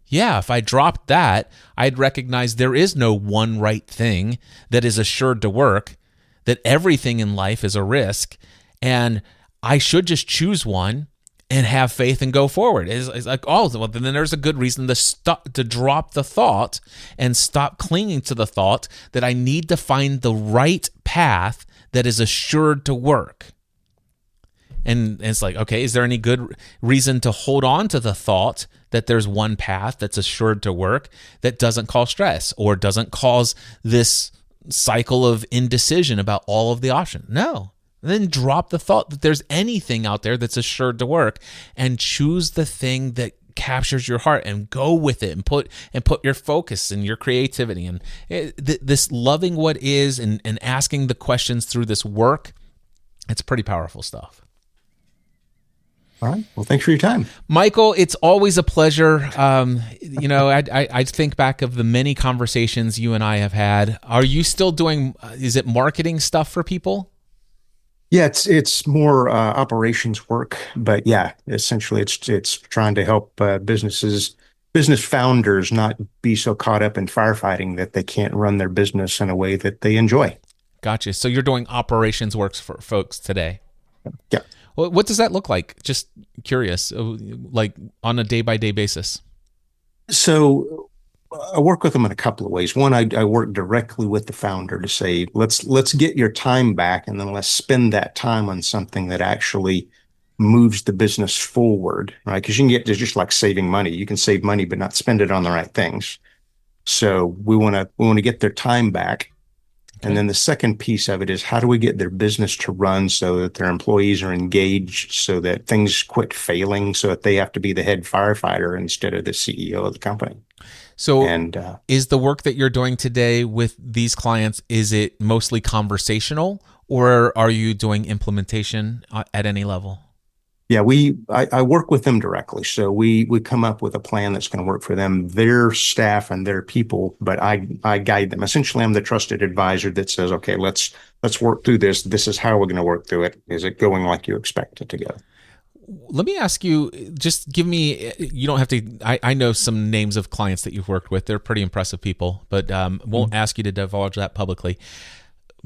Yeah, if I dropped that, I'd recognize there is no one right thing that is assured to work, that everything in life is a risk, and I should just choose one and have faith and go forward. It's like, well, then there's a good reason to drop the thought and stop clinging to the thought that I need to find the right path that is assured to work. And it's like, okay, is there any good reason to hold on to the thought that there's one path that's assured to work that doesn't cause stress or doesn't cause this cycle of indecision about all of the options? No. Then drop the thought that there's anything out there that's assured to work and choose the thing that captures your heart and go with it and put your focus and your creativity and this loving what is and asking the questions through this work. It's pretty powerful stuff.
All right. Well, thanks for your time,
Michael. It's always a pleasure. I think back of the many conversations you and I have had. Are you still doing, is it marketing stuff for people?
Yeah, it's more operations work, but yeah, essentially it's trying to help business founders not be so caught up in firefighting that they can't run their business in a way that they enjoy.
Gotcha. So you're doing operations works for folks today.
Yeah.
What does that look like? Just curious, like on a day by day basis.
So I work with them in a couple of ways. One, I work directly with the founder to say, let's get your time back, and then let's spend that time on something that actually moves the business forward, right? Because you can get to just like saving money. You can save money, but not spend it on the right things. So we want to get their time back. And
Okay.
then the second piece of it is how do we get their business to run so that their employees are engaged, so that things quit failing, so that they have to be the head firefighter instead of the CEO of the company.
So
And
is the work that you're doing today with these clients, is it mostly conversational or are you doing implementation at any level?
Yeah, I work with them directly. So we come up with a plan that's going to work for them, their staff and their people, but I guide them. Essentially, I'm the trusted advisor that says, okay, let's work through this. This is how we're going to work through it. Is it going like you expect it to go?
Let me ask you, just give me, you don't have to, I know some names of clients that you've worked with. They're pretty impressive people, but won't ask you to divulge that publicly.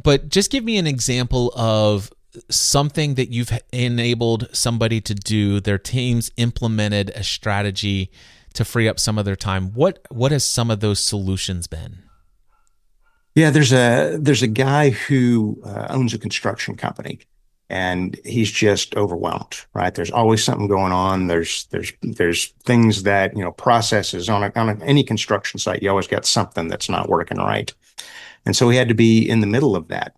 But just give me an example of something that you've enabled somebody to do. Their teams implemented a strategy to free up some of their time. What has some of those solutions been?
Yeah, there's a guy who owns a construction company, and he's just overwhelmed, right? There's always something going on. There's things that, processes any construction site. You always got something that's not working right, and so he had to be in the middle of that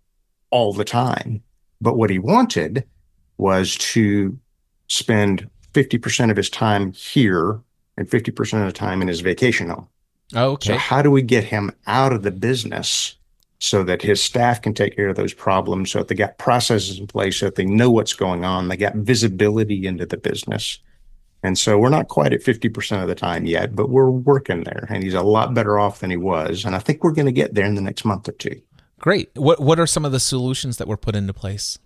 all the time. But what he wanted was to spend 50% of his time here and 50% of the time in his vacation home.
Oh,
So
okay.
how do we get him out of the business so that his staff can take care of those problems, so that they got processes in place, so that they know what's going on, they got visibility into the business. And so we're not quite at 50% of the time yet, but we're working there. And he's a lot better off than he was. And I think we're going to get there in the next month or two.
Great. What are some of the solutions that were put into place?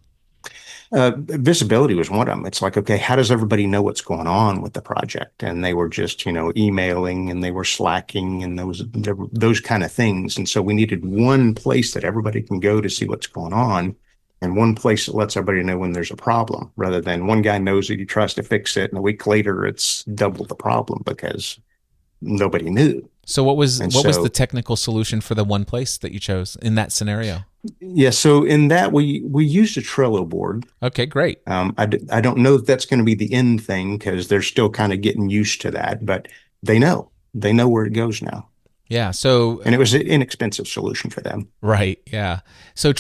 Visibility was one of them. It's like, okay, how does everybody know what's going on with the project? And they were just, emailing and they were slacking and those kind of things. And so we needed one place that everybody can go to see what's going on, and one place that lets everybody know when there's a problem, rather than one guy knows it, he tries to fix it, and a week later it's double the problem because nobody knew.
So
And
what was the
so
technical solution for the one place that you chose in that scenario?
Yeah, so in that we used a Trello board.
Okay, great.
I don't know if that's going to be the end thing because they're still kind of getting used to that, but they know where it goes now,
Yeah. So
and it was an inexpensive solution for them.
right. Yeah. So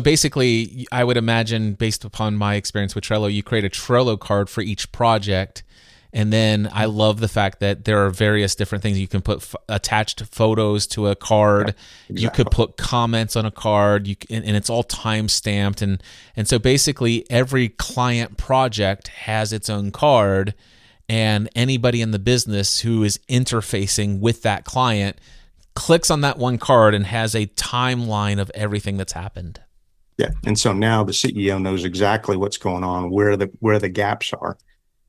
basically, I would imagine, based upon my experience with Trello, you create a Trello card for each project. And then I love the fact that there are various different things you can put attached photos to a card.
Yep,
You could
exactly.
put comments on a card. And it's all time stamped. And so basically, every client project has its own card, and anybody in the business who is interfacing with that client clicks on that one card and has a timeline of everything that's happened.
Yeah, and so now the CEO knows exactly what's going on, where the gaps are.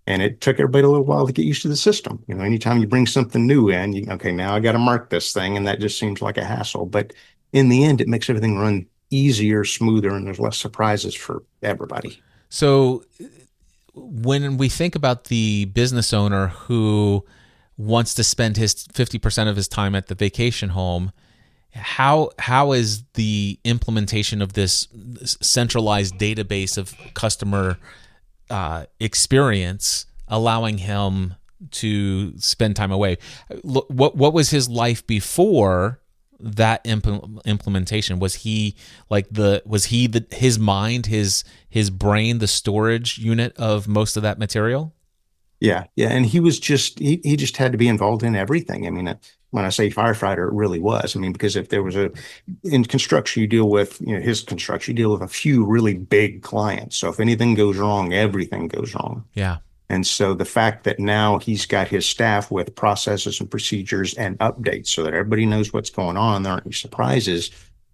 And it took everybody a little while to get used to the system. Anytime you bring something new in, okay, now I got to mark this thing, and that just seems like a hassle. But in the end, it makes everything run easier, smoother, and there's less surprises for everybody.
So when we think about the business owner who wants to spend his 50% of his time at the vacation home, how is the implementation of this centralized database of customer experience allowing him to spend time away? What was his life before that implementation? Was he his mind, his brain, the storage unit of most of that material?
Yeah, yeah, and he just had to be involved in everything. I mean, when I say firefighter, it really was. I mean, because if there was in construction, you deal with, his construction, you deal with a few really big clients. So if anything goes wrong, everything goes wrong.
Yeah.
And so the fact that now he's got his staff with processes and procedures and updates so that everybody knows what's going on, there aren't any surprises.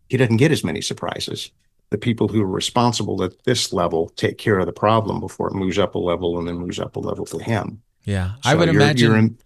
He doesn't get as many surprises. the people who are responsible at this level take care of the problem before it moves up a level and then moves up a level to him.
Yeah, I
So
would imagine.
you're in,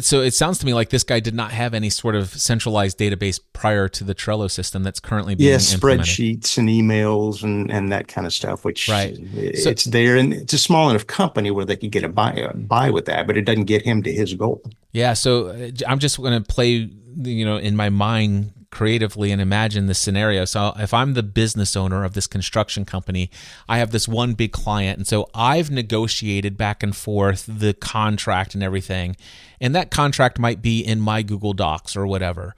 So it sounds to me like this guy did not have any sort of centralized database prior to the Trello system that's currently being implemented.
spreadsheets and emails and that kind of stuff, which
Right. So
it's there, and it's a small enough company where they could get by with that, but it doesn't get him to his goal.
yeah, so I'm just going to play, in my mind creatively and imagine this scenario. So if I'm the business owner of this construction company, I have this one big client, and so I've negotiated back and forth the contract and everything, and that contract might be in my Google Docs or whatever.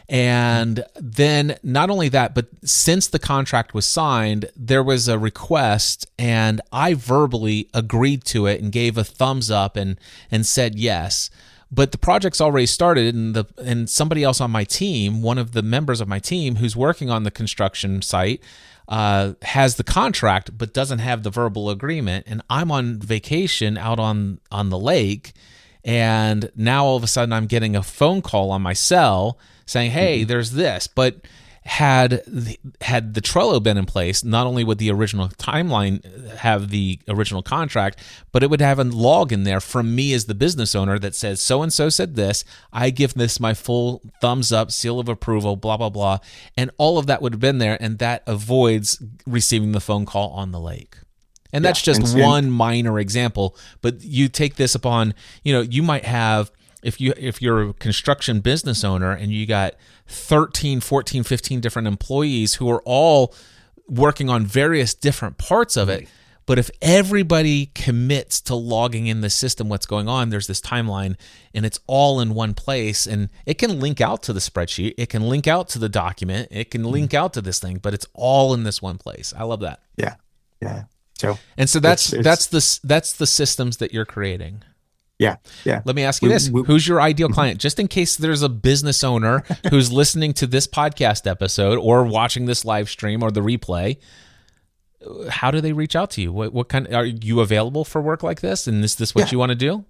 And then not only that, but since the contract was signed, there was a request, and I verbally agreed to it and gave a thumbs up and said yes. But the project's already started, and somebody else on my team, one of the members of my team who's working on the construction site, has the contract but doesn't have the verbal agreement. And I'm on vacation out on the lake, and now all of a sudden I'm getting a phone call on my cell saying, "Hey, there's this." But had the Trello been in place, not only would the original timeline have the original contract, but it would have a log in there from me as the business owner that says, so-and-so said this, I give this my full thumbs up, seal of approval, blah, blah, blah. And all of that would have been there, and that avoids receiving the phone call on the lake. And that's just one minor example, but you take this upon, you might have, if you're a construction business owner and you got 13, 14, 15 different employees who are all working on various different parts of it, but if everybody commits to logging in the system what's going on, there's this timeline and it's all in one place, and it can link out to the spreadsheet, it can link out to the document, it can link out to this thing, but it's all in this one place. I love that.
Yeah. So
that's the systems that you're creating.
Yeah.
Let me ask you this. Who's your ideal client? Just in case there's a business owner who's listening to this podcast episode or watching this live stream or the replay, how do they reach out to you? What kind, are you available for work like this? And is this what you want to do?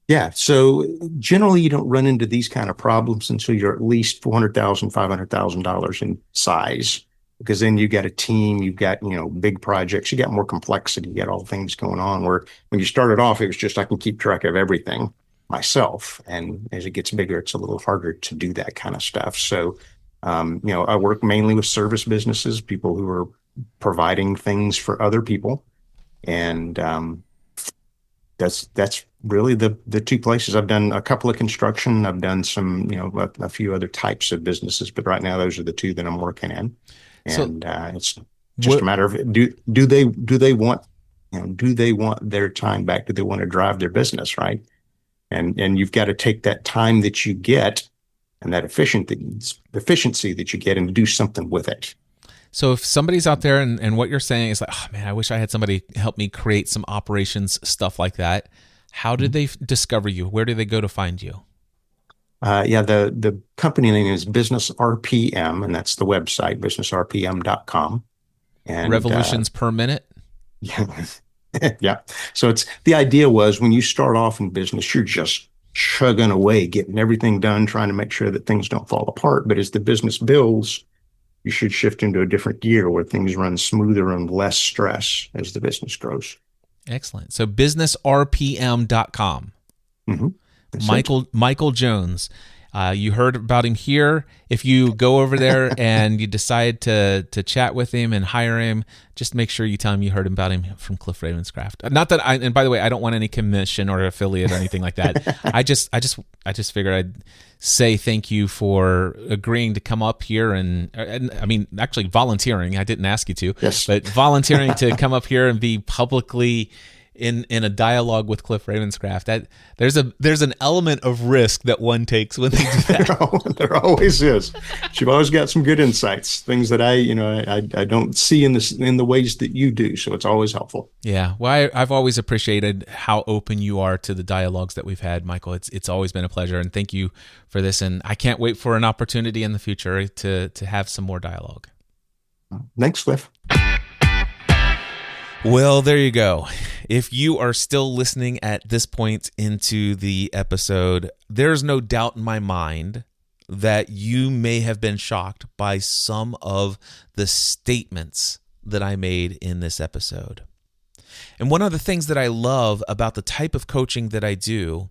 Yeah. So generally you don't run into these kind of problems until you're at least $400,000, $500,000 in size, because then you got a team, you've got, big projects, you got more complexity, you got all things going on, where when you started off, it was just, I can keep track of everything myself. And as it gets bigger, it's a little harder to do that kind of stuff. So, I work mainly with service businesses, people who are providing things for other people. And, that's really the two places. I've done a couple of construction. I've done some, a few other types of businesses, but right now those are the two that I'm working in. And it's just a matter of do they want their time back? Do they want to drive their business, right? And you've got to take that time that you get and that efficiency that you get and do something with it.
So if somebody's out there and what you're saying is like, oh man, I wish I had somebody help me create some operations stuff like that, how did they discover you? Where do they go to find you?
The company name is Business RPM, and that's the website, businessrpm.com. And
revolutions per minute?
Yeah. So the idea was when you start off in business, you're just chugging away, getting everything done, trying to make sure that things don't fall apart. But as the business builds, you should shift into a different gear where things run smoother and less stress as the business grows.
Excellent. So businessrpm.com.
Mm-hmm.
Michael Jones. You heard about him here. If you go over there and you decide to chat with him and hire him, just make sure you tell him you heard about him from Cliff Ravenscraft. Not that and by the way, I don't want any commission or affiliate or anything like that. I just figured I'd say thank you for agreeing to come up here and I mean, actually volunteering. I didn't ask you to,
yes,
but volunteering to come up here and be publicly in a dialogue with Cliff Ravenscraft. That there's an element of risk that one takes when they do that.
There always is. You've always got some good insights, things that I don't see in the ways that you do. So it's always helpful.
Yeah. Well, I've always appreciated how open you are to the dialogues that we've had, Michael. It's always been a pleasure, and thank you for this. And I can't wait for an opportunity in the future to have some more dialogue.
Thanks, Cliff.
Well, there you go. If you are still listening at this point into the episode, there's no doubt in my mind that you may have been shocked by some of the statements that I made in this episode. And one of the things that I love about the type of coaching that I do,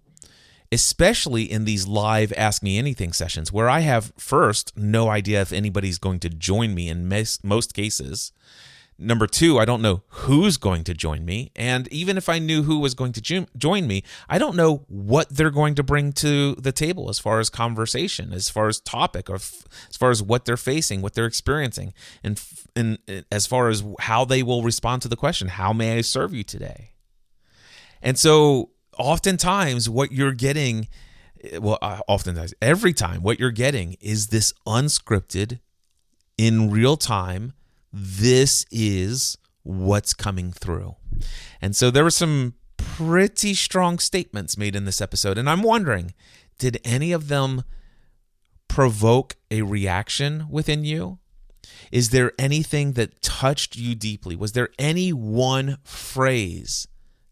especially in these live Ask Me Anything sessions, where I have first no idea if anybody's going to join me in most cases. Number two, I don't know who's going to join me. And even if I knew who was going to join me, I don't know what they're going to bring to the table as far as conversation, as far as topic, or as far as what they're facing, what they're experiencing, and as far as how they will respond to the question, how may I serve you today? And so oftentimes what you're getting, oftentimes, every time what you're getting is this unscripted, in real time, this is what's coming through. And so there were some pretty strong statements made in this episode. And I'm wondering, did any of them provoke a reaction within you? Is there anything that touched you deeply? Was there any one phrase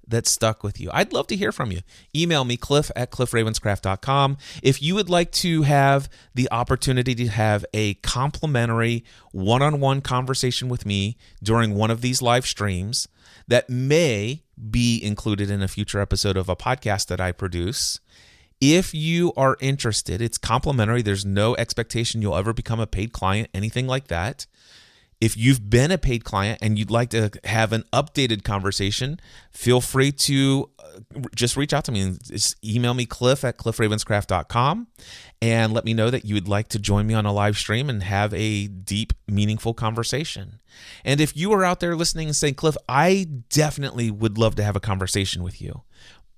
that stuck with you? I'd love to hear from you. Email me, cliff@cliffravenscraft.com. If you would like to have the opportunity to have a complimentary one-on-one conversation with me during one of these live streams that may be included in a future episode of a podcast that I produce, if you are interested, it's complimentary. There's no expectation you'll ever become a paid client, anything like that. If you've been a paid client and you'd like to have an updated conversation, feel free to just reach out to me and just email me, cliff@cliffravenscraft.com, and let me know that you would like to join me on a live stream and have a deep, meaningful conversation. And if you are out there listening and saying, Cliff, I definitely would love to have a conversation with you,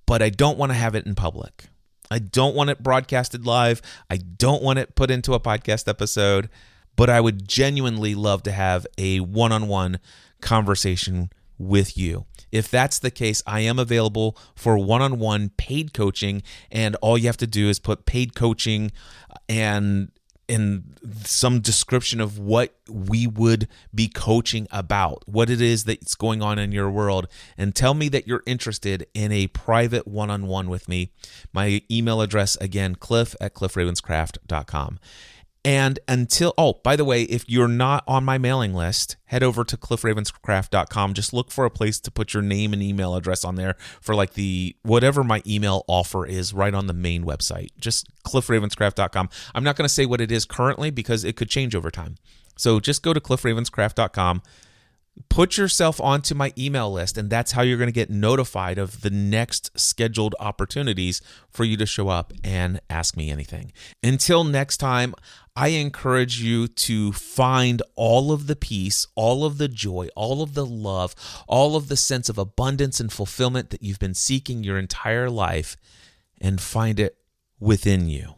but I don't want to have it in public. I don't want it broadcasted live. I don't want it put into a podcast episode. But I would genuinely love to have a one-on-one conversation with you. If that's the case, I am available for one-on-one paid coaching, and all you have to do is put paid coaching and some description of what we would be coaching about, what it is that's going on in your world, and tell me that you're interested in a private one-on-one with me. My email address, again, cliff@cliffravenscraft.com. And by the way, if you're not on my mailing list, head over to cliffravenscraft.com. Just look for a place to put your name and email address on there for like whatever my email offer is right on the main website. Just cliffravenscraft.com. I'm not going to say what it is currently because it could change over time. So just go to cliffravenscraft.com. Put yourself onto my email list, and that's how you're going to get notified of the next scheduled opportunities for you to show up and ask me anything. Until next time, I encourage you to find all of the peace, all of the joy, all of the love, all of the sense of abundance and fulfillment that you've been seeking your entire life, and find it within you.